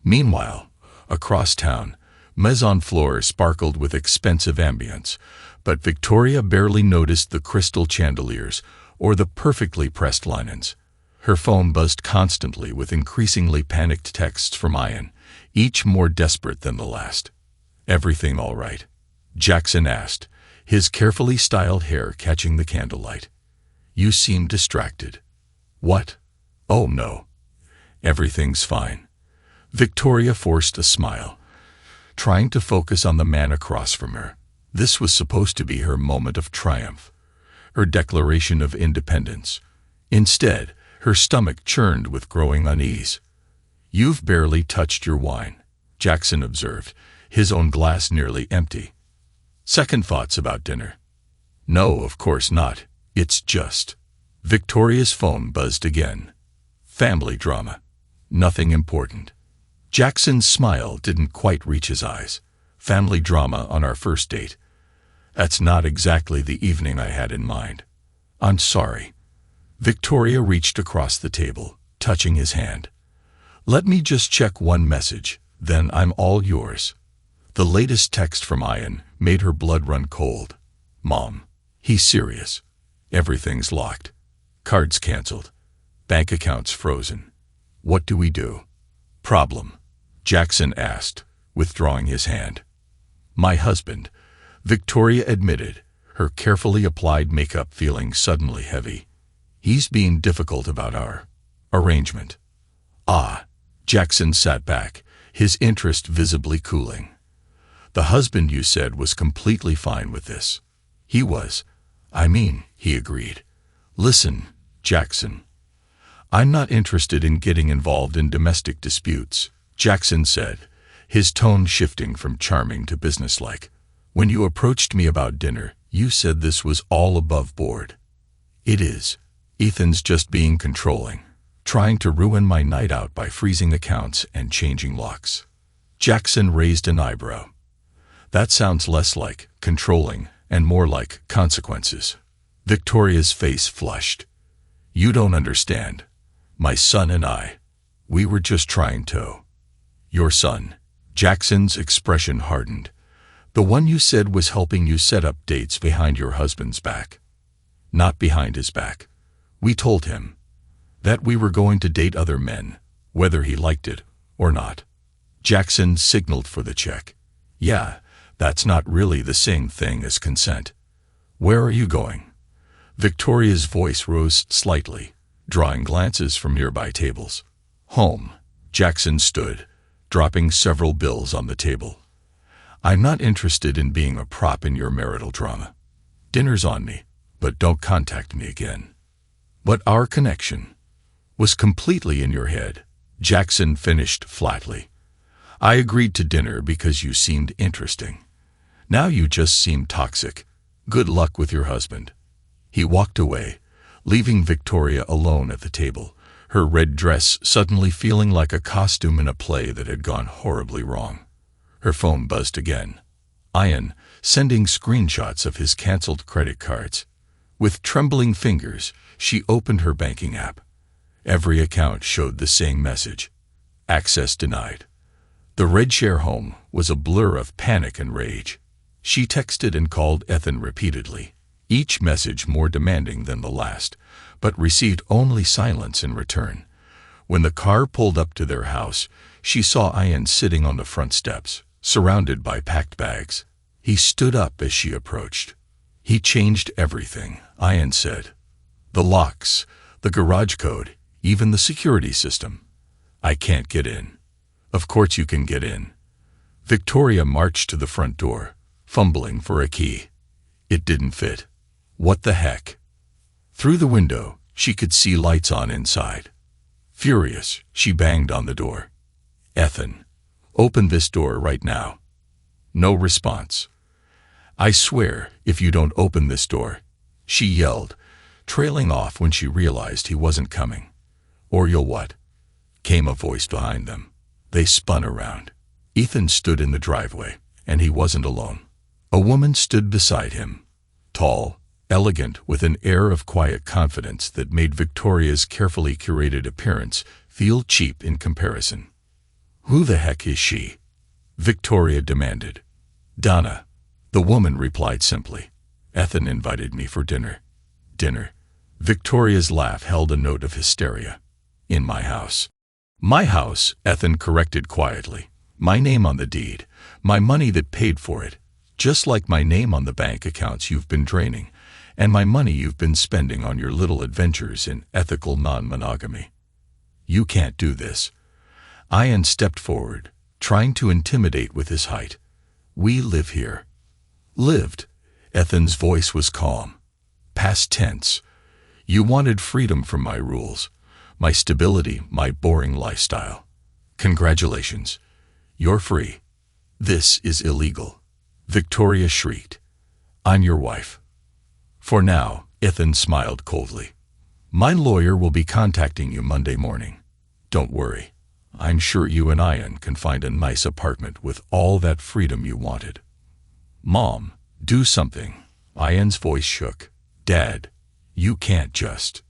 Meanwhile, across town, Maison Fleur sparkled with expensive ambience, but Victoria barely noticed the crystal chandeliers or the perfectly pressed linens. Her phone buzzed constantly with increasingly panicked texts from Ian, each more desperate than the last. Everything all right? Jackson asked, his carefully styled hair catching the candlelight. You seem distracted. What? Oh no. Everything's fine. Victoria forced a smile. trying to focus on the man across from her. This was supposed to be her moment of triumph, her declaration of independence. Instead, her stomach churned with growing unease. "You've barely touched your wine," Jackson observed, his own glass nearly empty. "Second thoughts about dinner?" "No, of course not. It's just—" Victoria's phone buzzed again. "Family drama. Nothing important." Jackson's smile didn't quite reach his eyes. "Family drama on our first date? That's not exactly the evening I had in mind. I'm sorry." Victoria reached across the table, touching his hand. "Let me just check one message, then I'm all yours." The latest text from Ian made her blood run cold. "Mom, he's serious. Everything's locked. Cards canceled. Bank accounts frozen. What do we do?" "Problem?" Jackson asked, withdrawing his hand. "My husband," Victoria admitted, her carefully applied makeup feeling suddenly heavy. "He's being difficult about our arrangement." "Ah." Jackson sat back, his interest visibly cooling. "The husband you said was completely fine with this." "He was. He agreed." "Listen, Jackson. I'm not interested in getting involved in domestic disputes," Jackson said, his tone shifting from charming to businesslike. "When you approached me about dinner, you said this was all above board." "It is. Ethan's just being controlling, trying to ruin my night out by freezing accounts and changing locks." Jackson raised an eyebrow. "That sounds less like controlling and more like consequences." Victoria's face flushed. "You don't understand. My son and we were just trying to—" "Your son?" Jackson's expression hardened. "The one you said was helping you set up dates behind your husband's back." "Not behind his back. We told him that we were going to date other men, whether he liked it or not." Jackson signaled for the check. "Yeah, that's not really the same thing as consent." "Where are you going?" Victoria's voice rose slightly, drawing glances from nearby tables. "Home." Jackson stood, dropping several bills on the table. "I'm not interested in being a prop in your marital drama. Dinner's on me, but don't contact me again." "But our connection was completely in your head," Jackson finished flatly. "I agreed to dinner because you seemed interesting. Now you just seem toxic. Good luck with your husband." He walked away, leaving Victoria alone at the table, her red dress suddenly feeling like a costume in a play that had gone horribly wrong. Her phone buzzed again. Ian, sending screenshots of his canceled credit cards. With trembling fingers, she opened her banking app. Every account showed the same message: access denied. The red share home was a blur of panic and rage. She texted and called Ethan repeatedly, each message more demanding than the last, but received only silence in return. When the car pulled up to their house, she saw Ian sitting on the front steps, surrounded by packed bags. He stood up as she approached. "He changed everything," Ian said. "The locks, the garage code, even the security system. I can't get in." "Of course you can get in." Victoria marched to the front door, fumbling for a key. It didn't fit. What the heck? Through the window, she could see lights on inside. Furious, she banged on the door. "Ethan, open this door right now." No response. "I swear, if you don't open this door," she yelled, trailing off when she realized he wasn't coming. "Or you'll what?" came a voice behind them. They spun around. Ethan stood in the driveway, and he wasn't alone. A woman stood beside him, tall, elegant, with an air of quiet confidence that made Victoria's carefully curated appearance feel cheap in comparison. "Who the heck is she?" Victoria demanded. "Donna," the woman replied simply. "Ethan invited me for dinner." "Dinner?" Victoria's laugh held a note of hysteria. "In my house." "My house," Ethan corrected quietly. "My name on the deed, my money that paid for it, just like my name on the bank accounts you've been draining, and my money you've been spending on your little adventures in ethical non-monogamy. You can't do this." Ian stepped forward, trying to intimidate with his height. "We live here." Lived. Ethan's voice was calm. Past tense. "You wanted freedom from my rules, my stability, my boring lifestyle. Congratulations. You're free." "This is illegal," Victoria shrieked. "I'm your wife." "For now," Ethan smiled coldly. "My lawyer will be contacting you Monday morning. Don't worry. I'm sure you and Ian can find a nice apartment with all that freedom you wanted." "Mom, do something." Ian's voice shook. "Dad, you can't just."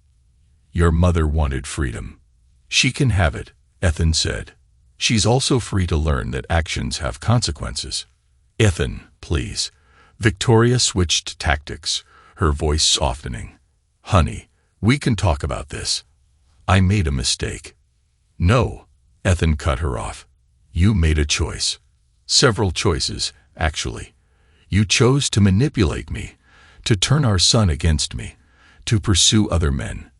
"Your mother wanted freedom. She can have it," Ethan said. "She's also free to learn that actions have consequences." "Ethan, please." Victoria switched tactics, her voice softening. "Honey, we can talk about this. I made a mistake." "No," Ethan cut her off. "You made a choice. Several choices, actually. You chose to manipulate me, to turn our son against me, to pursue other men.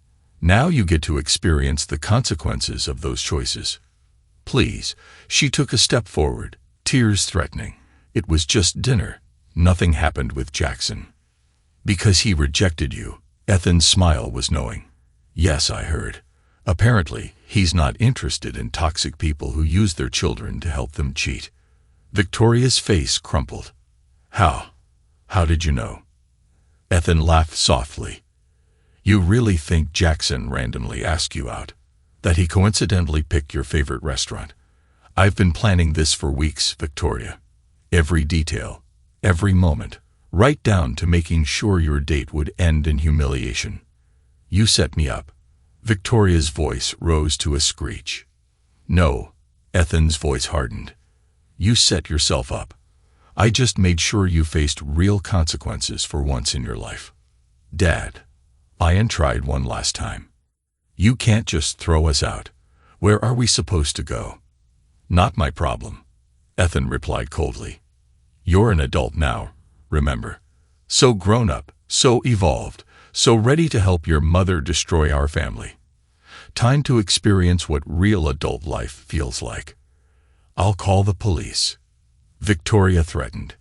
Now you get to experience the consequences of those choices." "Please." She took a step forward, tears threatening. "It was just dinner. Nothing happened with Jackson." "Because he rejected you." Ethan's smile was knowing. "Yes, I heard. Apparently, he's not interested in toxic people who use their children to help them cheat." Victoria's face crumpled. "How? How did you know?" Ethan laughed softly. "You really think Jackson randomly asked you out? That he coincidentally picked your favorite restaurant? I've been planning this for weeks, Victoria. Every detail, every moment, right down to making sure your date would end in humiliation. You set me up." Victoria's voice rose to a screech. "No." Ethan's voice hardened. "You set yourself up. I just made sure you faced real consequences for once in your life." "Dad, Ian tried one last time. You can't just throw us out. Where are we supposed to go?" "Not my problem," Ethan replied coldly. "You're an adult now, remember? So grown up, so evolved, so ready to help your mother destroy our family. Time to experience what real adult life feels like." "I'll call the police," Victoria threatened.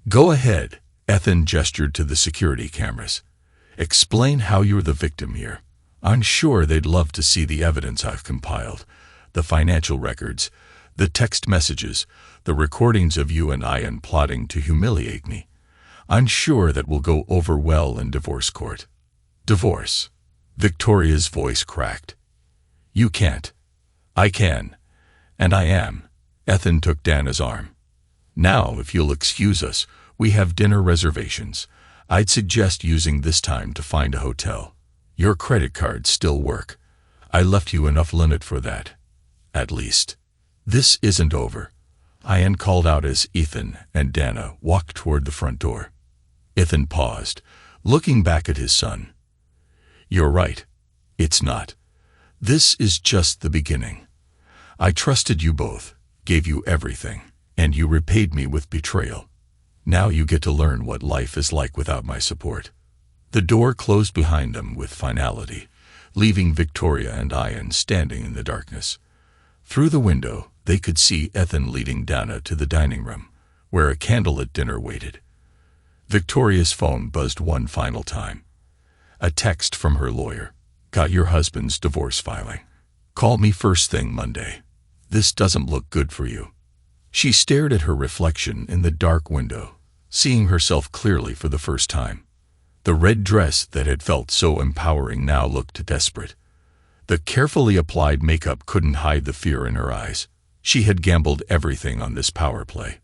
"Go ahead," Ethan gestured to the security cameras. "Explain how you're the victim here. I'm sure they'd love to see the evidence I've compiled, the financial records, the text messages, the recordings of you and Ian plotting to humiliate me. I'm sure that will go over well in divorce court." "Divorce?" Victoria's voice cracked. "You can't." "I can. And I am." Ethan took Dana's arm. "Now, if you'll excuse us, we have dinner reservations. I'd suggest using this time to find a hotel. Your credit cards still work. I left you enough limit for that. At least. This isn't over." Ian called out as Ethan and Dana walked toward the front door. Ethan paused, looking back at his son. "You're right. It's not. This is just the beginning. I trusted you both, gave you everything, and you repaid me with betrayal. Now you get to learn what life is like without my support." The door closed behind them with finality, leaving Victoria and Ian standing in the darkness. Through the window, they could see Ethan leading Dana to the dining room, where a candlelit dinner waited. Victoria's phone buzzed one final time. A text from her lawyer. "Got your husband's divorce filing. Call me first thing Monday. This doesn't look good for you." She stared at her reflection in the dark window, seeing herself clearly for the first time. The red dress that had felt so empowering now looked desperate. The carefully applied makeup couldn't hide the fear in her eyes. She had gambled everything on this power play,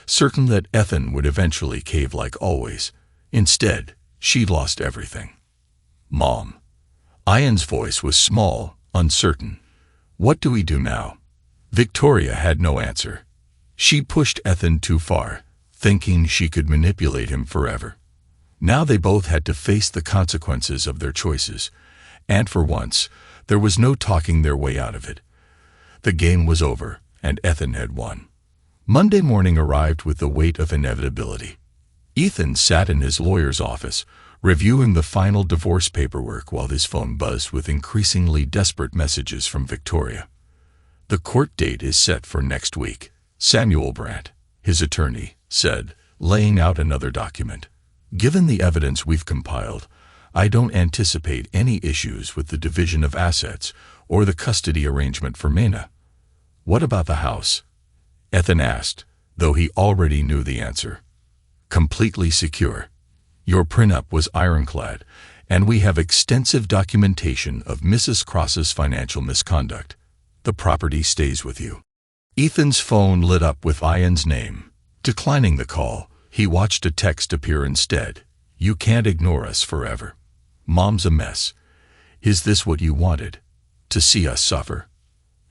certain that Ethan would eventually cave like always. Instead, she'd lost everything. "Mom." Ian's voice was small, uncertain. "What do we do now?" Victoria had no answer. She pushed Ethan too far, thinking she could manipulate him forever. Now they both had to face the consequences of their choices, and for once, there was no talking their way out of it. The game was over, and Ethan had won. Monday morning arrived with the weight of inevitability. Ethan sat in his lawyer's office, reviewing the final divorce paperwork while his phone buzzed with increasingly desperate messages from Victoria. The court date is set for next week, Samuel Brandt, his attorney, said, laying out another document. Given the evidence we've compiled, I don't anticipate any issues with the division of assets or the custody arrangement for Mena. What about the house? Ethan asked, though he already knew the answer. Completely secure. Your prenup was ironclad, and we have extensive documentation of Mrs. Cross's financial misconduct. The property stays with you. Ethan's phone lit up with Ian's name. Declining the call, he watched a text appear instead. You can't ignore us forever. Mom's a mess. Is this what you wanted? To see us suffer?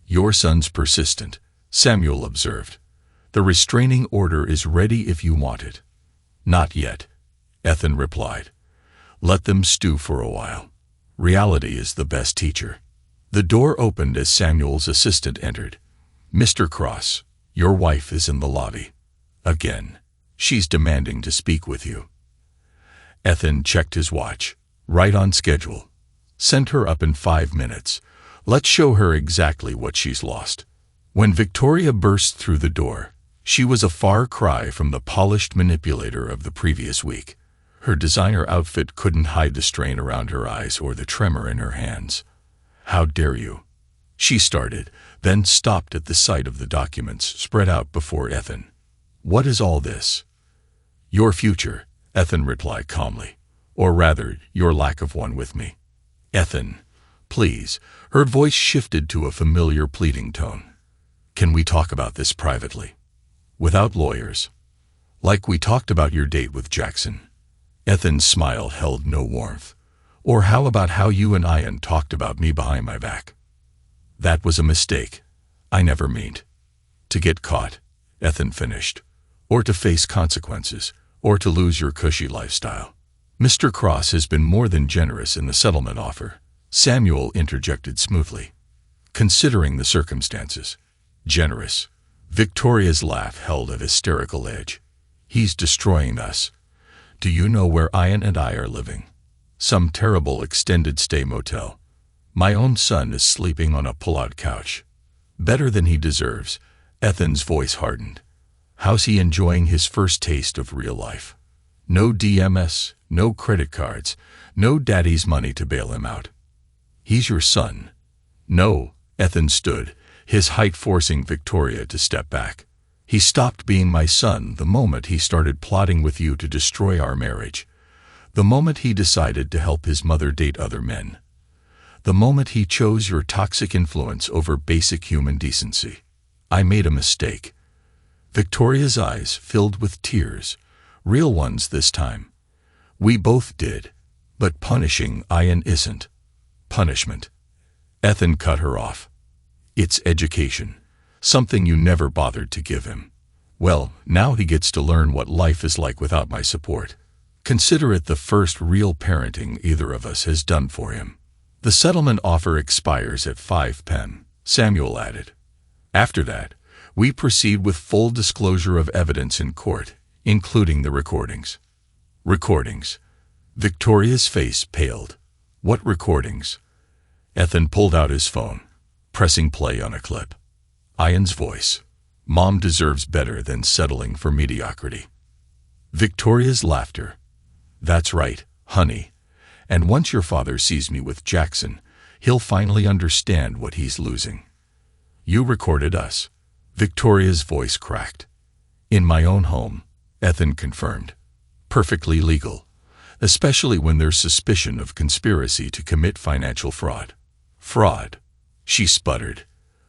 Your son's persistent, Samuel observed. The restraining order is ready if you want it. Not yet, Ethan replied. Let them stew for a while. Reality is the best teacher. The door opened as Samuel's assistant entered. Mr. Cross, your wife is in the lobby. Again. She's demanding to speak with you. Ethan checked his watch. Right on schedule. Send her up in 5 minutes. Let's show her exactly what she's lost. When Victoria burst through the door, she was a far cry from the polished manipulator of the previous week. Her designer outfit couldn't hide the strain around her eyes or the tremor in her hands. How dare you? She started, then stopped at the sight of the documents spread out before Ethan. What is all this? Your future, Ethan replied calmly. Or rather, your lack of one with me. Ethan, please. Her voice shifted to a familiar pleading tone. Can we talk about this privately? Without lawyers. Like we talked about your date with Jackson. Ethan's smile held no warmth. Or how about how you and Ian talked about me behind my back? That was a mistake. I never meant to get caught, Ethan finished. Or to face consequences, or to lose your cushy lifestyle. Mr. Cross has been more than generous in the settlement offer, Samuel interjected smoothly. Considering the circumstances. Generous. Victoria's laugh held a hysterical edge. He's destroying us. Do you know where Ian and I are living? Some terrible extended stay motel. My own son is sleeping on a pull-out couch. Better than he deserves. Ethan's voice hardened. How's he enjoying his first taste of real life? No DMS, no credit cards, no daddy's money to bail him out. He's your son. No, Ethan stood, his height forcing Victoria to step back. He stopped being my son the moment he started plotting with you to destroy our marriage. The moment he decided to help his mother date other men. The moment he chose your toxic influence over basic human decency. I made a mistake. Victoria's eyes filled with tears, real ones this time. We both did, but punishing Ian isn't punishment. Ethan cut her off. It's education, something you never bothered to give him. Well, now he gets to learn what life is like without my support. Consider it the first real parenting either of us has done for him. The settlement offer expires at 5 p.m., Samuel added. After that, we proceed with full disclosure of evidence in court, including the recordings. Recordings. Victoria's face paled. What recordings? Ethan pulled out his phone, pressing play on a clip. Ian's voice. Mom deserves better than settling for mediocrity. Victoria's laughter. That's right, honey. And once your father sees me with Jackson, he'll finally understand what he's losing. You recorded us. Victoria's voice cracked. In my own home, Ethan confirmed. Perfectly legal, especially when there's suspicion of conspiracy to commit financial fraud. Fraud, she sputtered.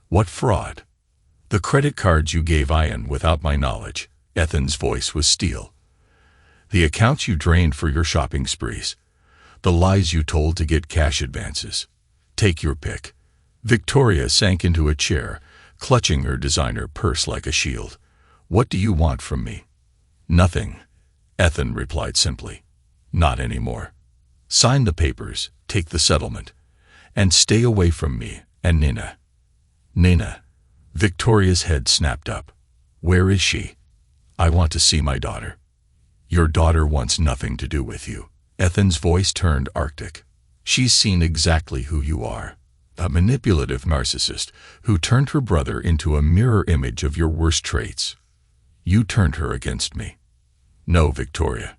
What fraud? The credit cards you gave Ian without my knowledge, Ethan's voice was steel. The accounts you drained for your shopping sprees. The lies you told to get cash advances. Take your pick. Victoria sank into a chair, clutching her designer purse like a shield. What do you want from me? Nothing, Ethan replied simply. Not anymore. Sign the papers, take the settlement, and stay away from me and Nina. Nina. Victoria's head snapped up. Where is she? I want to see my daughter. Your daughter wants nothing to do with you. Ethan's voice turned arctic. She's seen exactly who you are. a manipulative narcissist who turned her brother into a mirror image of your worst traits. You turned her against me. No, Victoria.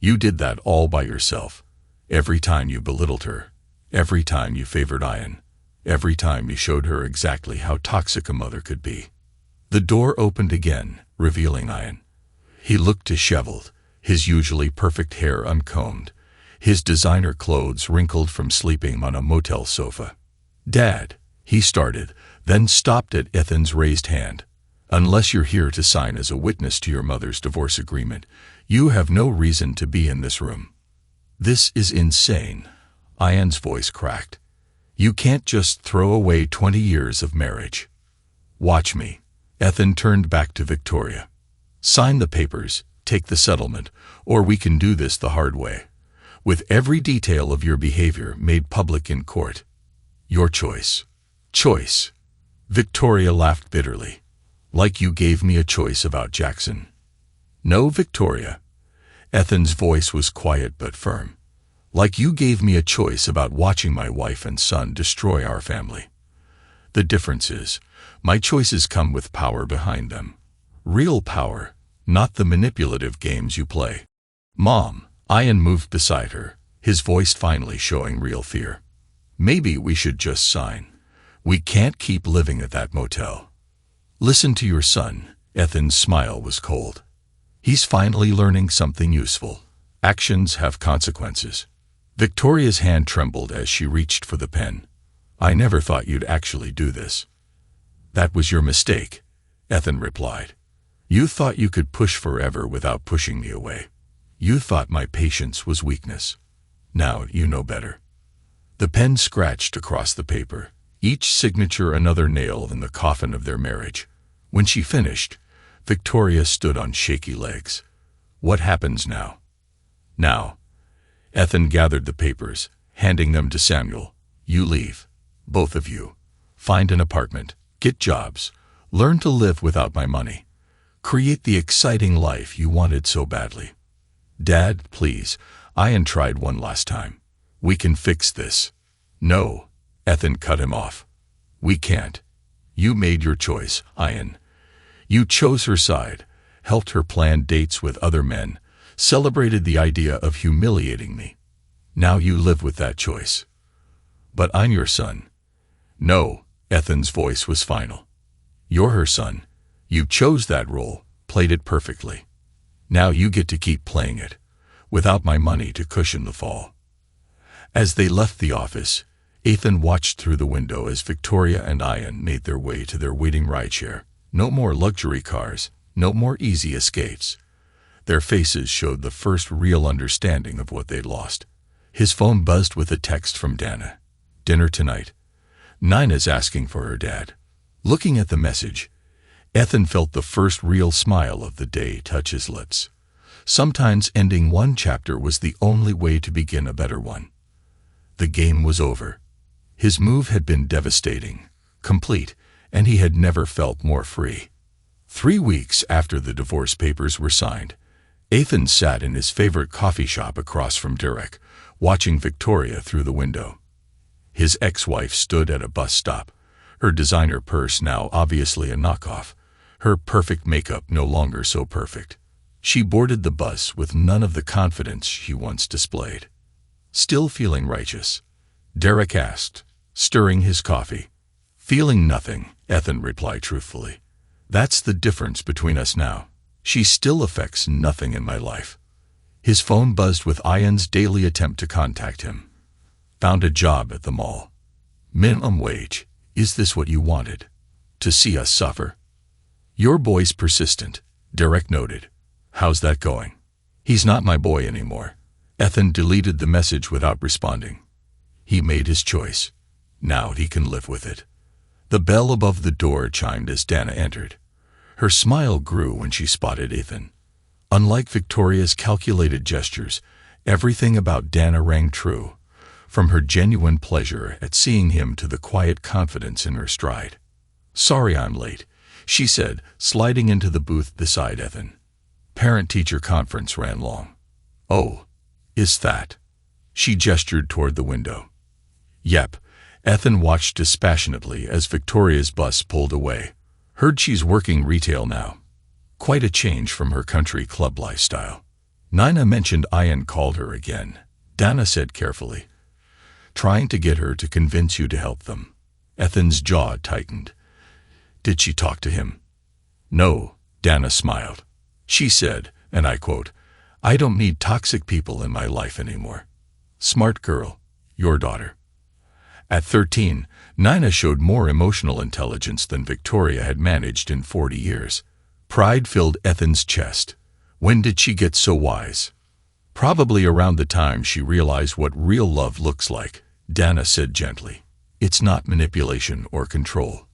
You did that all by yourself. Every time you belittled her. Every time you favored Ian. Every time you showed her exactly how toxic a mother could be. The door opened again, revealing Ian. He looked disheveled, his usually perfect hair uncombed, his designer clothes wrinkled from sleeping on a motel sofa. "Dad," he started, then stopped at Ethan's raised hand. "Unless you're here to sign as a witness to your mother's divorce agreement, you have no reason to be in this room." "This is insane," Ian's voice cracked. "You can't just throw away 20 years of marriage." "Watch me." Ethan turned back to Victoria. "Sign the papers, take the settlement, or we can do this the hard way, with every detail of your behavior made public in court. Your choice." "Choice?" Victoria laughed bitterly. "Like you gave me a choice about Jackson." "No, Victoria." Ethan's voice was quiet but firm. "Like you gave me a choice about watching my wife and son destroy our family. The difference is, my choices come with power behind them. Real power, not the manipulative games you play." "Mom," Ian moved beside her, his voice finally showing real fear. "Maybe we should just sign. We can't keep living at that motel." "Listen to your son." Ethan's smile was cold. "He's finally learning something useful. Actions have consequences." Victoria's hand trembled as she reached for the pen. "I never thought you'd actually do this." "That was your mistake," Ethan replied. "You thought you could push forever without pushing me away. You thought my patience was weakness. Now you know better." The pen scratched across the paper, each signature another nail in the coffin of their marriage. When she finished, Victoria stood on shaky legs. "What happens now?" "Now." Ethan gathered the papers, handing them to Samuel. "You leave. Both of you. Find an apartment. Get jobs. Learn to live without my money. Create the exciting life you wanted so badly." "Dad, please." Ian tried one last time. "We can fix this." "No." Ethan cut him off. "We can't. You made your choice, Ian. You chose her side, helped her plan dates with other men, celebrated the idea of humiliating me. Now you live with that choice." "But I'm your son." "No." Ethan's voice was final. "You're her son. You chose that role, played it perfectly. Now you get to keep playing it, without my money to cushion the fall." As they left the office, Ethan watched through the window as Victoria and Ian made their way to their waiting rideshare. No more luxury cars, no more easy escapes. Their faces showed the first real understanding of what they'd lost. His phone buzzed with a text from Dana. "Dinner tonight. Nina's asking for her dad." Looking at the message, Ethan felt the first real smile of the day touch his lips. Sometimes ending one chapter was the only way to begin a better one. The game was over. His move had been devastating, complete, and he had never felt more free. 3 weeks after the divorce papers were signed, Ethan sat in his favorite coffee shop across from Derek, watching Victoria through the window. His ex-wife stood at a bus stop, her designer purse now obviously a knockoff, her perfect makeup no longer so perfect. She boarded the bus with none of the confidence she once displayed. "Still feeling righteous?" Derek asked, stirring his coffee. "Feeling nothing," Ethan replied truthfully. "That's the difference between us now. She still affects nothing in my life." His phone buzzed with Ian's daily attempt to contact him. "Found a job at the mall. Minimum wage. Is this what you wanted? To see us suffer?" "Your boy's persistent," Derek noted. "How's that going?" "He's not my boy anymore." Ethan deleted the message without responding. He made his choice. Now he can live with it. The bell above the door chimed as Dana entered. Her smile grew when she spotted Ethan. Unlike Victoria's calculated gestures, everything about Dana rang true, from her genuine pleasure at seeing him to the quiet confidence in her stride. "Sorry I'm late," she said, sliding into the booth beside Ethan. "Parent-teacher conference ran long." "Oh, is that?" She gestured toward the window. "Yep." Ethan watched dispassionately as Victoria's bus pulled away. Heard she's working retail now. Quite a change from her country club lifestyle. Nina mentioned Ian called her again. Dana said carefully, trying to get her to convince you to help them. Ethan's jaw tightened. Did she talk to him? No, Dana smiled. She said, and I quote, I don't need toxic people in my life anymore. Smart girl, your daughter. At 13, Nina showed more emotional intelligence than Victoria had managed in 40 years. Pride filled Ethan's chest. When did she get so wise? Probably around the time she realized what real love looks like, Dana said gently. It's not manipulation or control.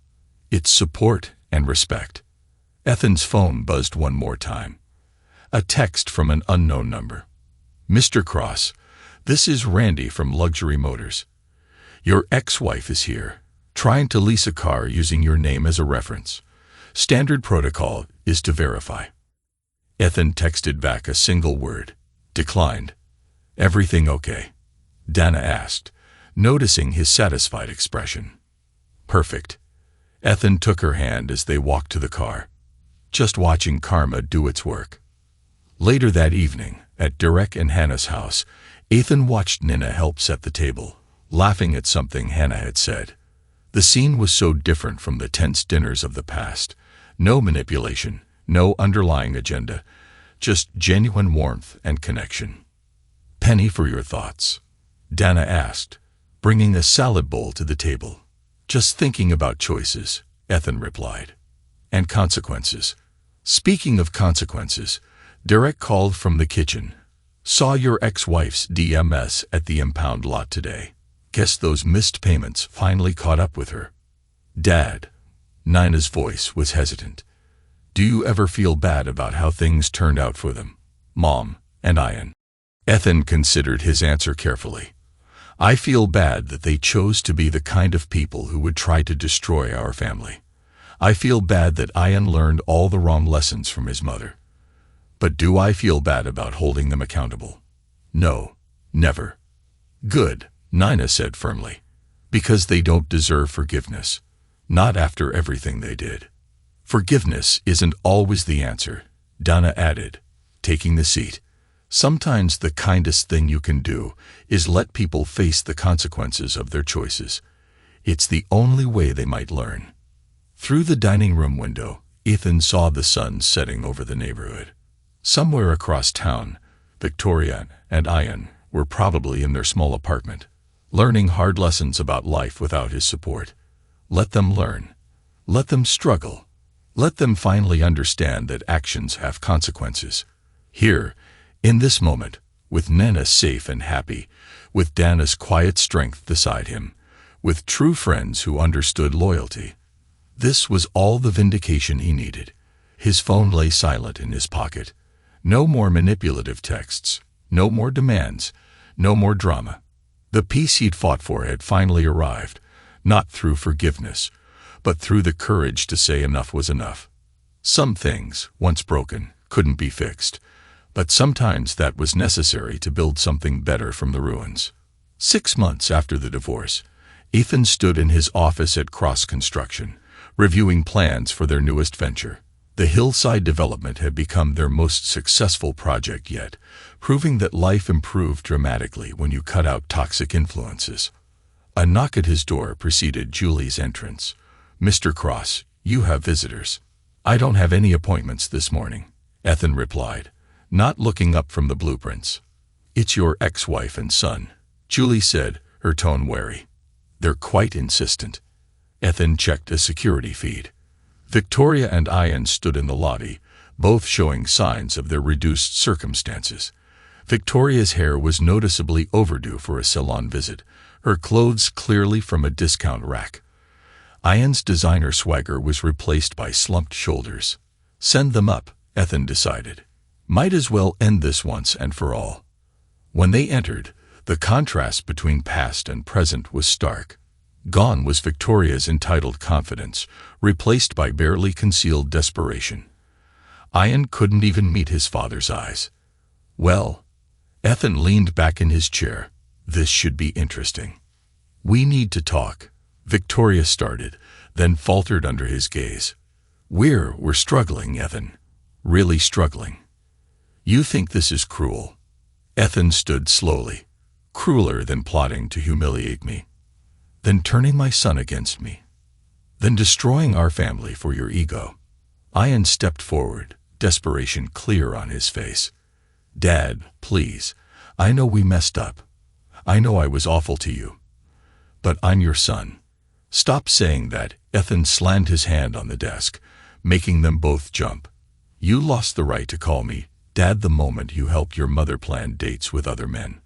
It's support and respect. Ethan's phone buzzed one more time. A text from an unknown number. Mr. Cross, this is Randy from Luxury Motors. Your ex-wife is here, trying to lease a car using your name as a reference. Standard protocol is to verify. Ethan texted back a single word. Declined. Everything okay? Dana asked, noticing his satisfied expression. Perfect. Ethan took her hand as they walked to the car. Just watching karma do its work. Later that evening, at Derek and Hannah's house, Ethan watched Nina help set the table, laughing at something Hannah had said. The scene was so different from the tense dinners of the past. No manipulation, no underlying agenda, just genuine warmth and connection. Penny for your thoughts? Dana asked, bringing a salad bowl to the table. Just thinking about choices, Ethan replied. And consequences. Speaking of consequences, Derek called from the kitchen. Saw your ex-wife's DMS at the impound lot today. Guess those missed payments finally caught up with her. Dad. Nina's voice was hesitant. Do you ever feel bad about how things turned out for them? Mom and Ian. Ethan considered his answer carefully. I feel bad that they chose to be the kind of people who would try to destroy our family. I feel bad that Ian learned all the wrong lessons from his mother. But do I feel bad about holding them accountable? No, never. Good, Nina said firmly. Because they don't deserve forgiveness. Not after everything they did. Forgiveness isn't always the answer, Dana added, taking the seat. Sometimes the kindest thing you can do is let people face the consequences of their choices. It's the only way they might learn. Through the dining room window, Ethan saw the sun setting over the neighborhood. Somewhere across town, Victoria and Ian were probably in their small apartment, learning hard lessons about life without his support. Let them learn. Let them struggle. Let them finally understand that actions have consequences. Here, in this moment, with Nina safe and happy, with Dana's quiet strength beside him, with true friends who understood loyalty. This was all the vindication he needed. His phone lay silent in his pocket. No more manipulative texts, no more demands, no more drama. The peace he'd fought for had finally arrived, not through forgiveness, but through the courage to say enough was enough. Some things, once broken, couldn't be fixed, but sometimes that was necessary to build something better from the ruins. 6 months after the divorce, Ethan stood in his office at Cross Construction, reviewing plans for their newest venture. The hillside development had become their most successful project yet, proving that life improved dramatically when you cut out toxic influences. A knock at his door preceded Julie's entrance. Mr. Cross, you have visitors. I don't have any appointments this morning, Ethan replied, not looking up from the blueprints. It's your ex-wife and son, Julie said, her tone wary. They're quite insistent. Ethan checked a security feed. Victoria and Ian stood in the lobby, both showing signs of their reduced circumstances. Victoria's hair was noticeably overdue for a salon visit, her clothes clearly from a discount rack. Ian's designer swagger was replaced by slumped shoulders. Send them up, Ethan decided. Might as well end this once and for all. When they entered, the contrast between past and present was stark. Gone was Victoria's entitled confidence, replaced by barely concealed desperation. Ian couldn't even meet his father's eyes. Well, Ethan leaned back in his chair. This should be interesting. We need to talk, Victoria started, then faltered under his gaze. We're struggling, Ethan. Really struggling. You think this is cruel? Ethan stood slowly, crueler than plotting to humiliate me, than turning my son against me, than destroying our family for your ego. Ian stepped forward, desperation clear on his face. Dad, please, I know we messed up. I know I was awful to you. But I'm your son. Stop saying that. Ethan slammed his hand on the desk, making them both jump. You lost the right to call me Dad the moment you helped your mother plan dates with other men.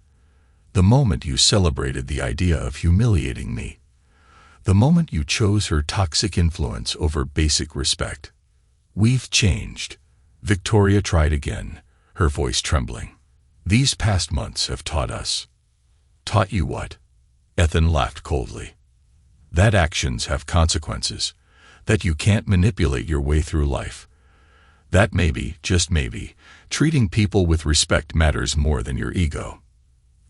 The moment you celebrated the idea of humiliating me. The moment you chose her toxic influence over basic respect. We've changed. Victoria tried again, her voice trembling. These past months have taught us. Taught you what? Ethan laughed coldly. That actions have consequences, that you can't manipulate your way through life. That maybe, just maybe, treating people with respect matters more than your ego.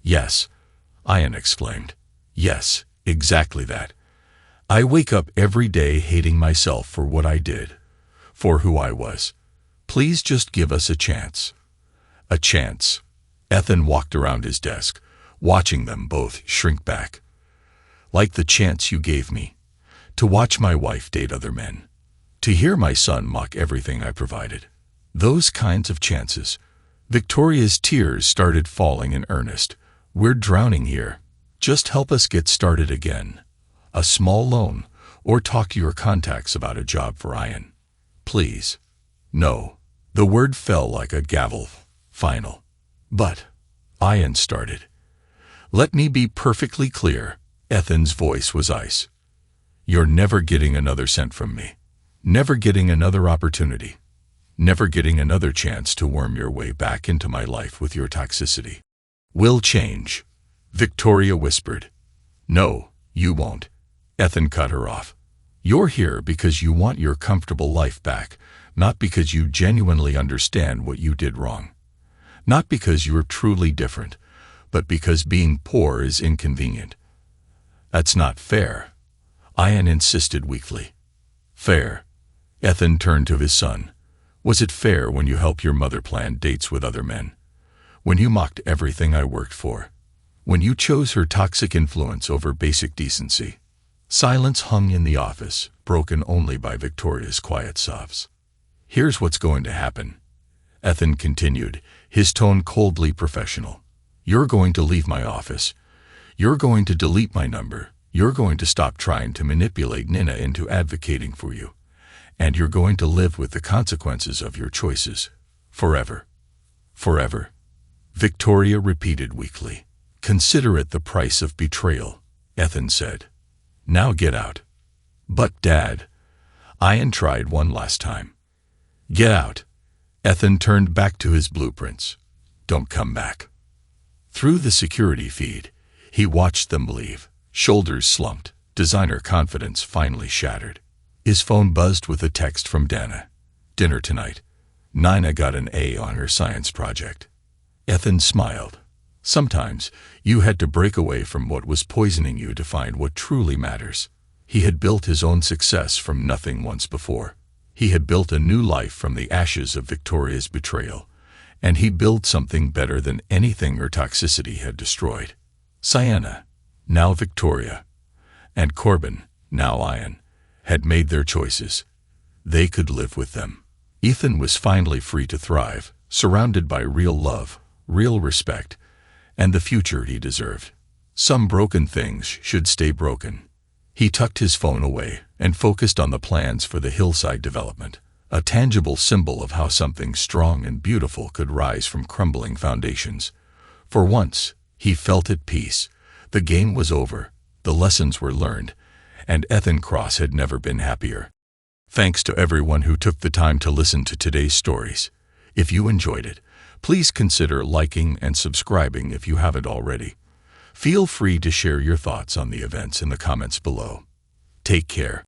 Yes, Ian exclaimed. Yes, exactly that. I wake up every day hating myself for what I did, for who I was. Please just give us a chance. A chance. Ethan walked around his desk, watching them both shrink back. Like the chance you gave me, to watch my wife date other men, to hear my son mock everything I provided. Those kinds of chances. Victoria's tears started falling in earnest. We're drowning here. Just help us get started again. A small loan, or talk to your contacts about a job for Ian. Please. No. The word fell like a gavel. Final. But, Ian started. Let me be perfectly clear. Ethan's voice was ice. You're never getting another cent from me. Never getting another opportunity. Never getting another chance to worm your way back into my life with your toxicity. We'll change, Victoria whispered. No, you won't. Ethan cut her off. You're here because you want your comfortable life back, not because you genuinely understand what you did wrong. Not because you're truly different, but because being poor is inconvenient. That's not fair, Ian insisted weakly. Fair. Ethan turned to his son. Was it fair when you helped your mother plan dates with other men? When you mocked everything I worked for? When you chose her toxic influence over basic decency? Silence hung in the office, broken only by Victoria's quiet sobs. Here's what's going to happen, Ethan continued, his tone coldly professional. You're going to leave my office. You're going to delete my number. You're going to stop trying to manipulate Nina into advocating for you. And you're going to live with the consequences of your choices. Forever. Forever. Victoria repeated weakly. Consider it the price of betrayal, Ethan said. Now get out. But Dad, Ian tried one last time. Get out. Ethan turned back to his blueprints. Don't come back. Through the security feed, he watched them leave, shoulders slumped, designer confidence finally shattered. His phone buzzed with a text from Dana. Dinner tonight. Nina got an A on her science project. Ethan smiled. Sometimes you had to break away from what was poisoning you to find what truly matters. He had built his own success from nothing once before. He had built a new life from the ashes of Victoria's betrayal, and he'd build something better than anything her toxicity had destroyed. Sienna, now Victoria, and Corbin, now Ian, had made their choices. They could live with them. Ethan was finally free to thrive, surrounded by real love, real respect, and the future he deserved. Some broken things should stay broken. He tucked his phone away and focused on the plans for the hillside development, a tangible symbol of how something strong and beautiful could rise from crumbling foundations. For once, he felt at peace. The game was over, the lessons were learned, and Ethan Cross had never been happier. Thanks to everyone who took the time to listen to today's stories. If you enjoyed it, please consider liking and subscribing if you haven't already. Feel free to share your thoughts on the events in the comments below. Take care.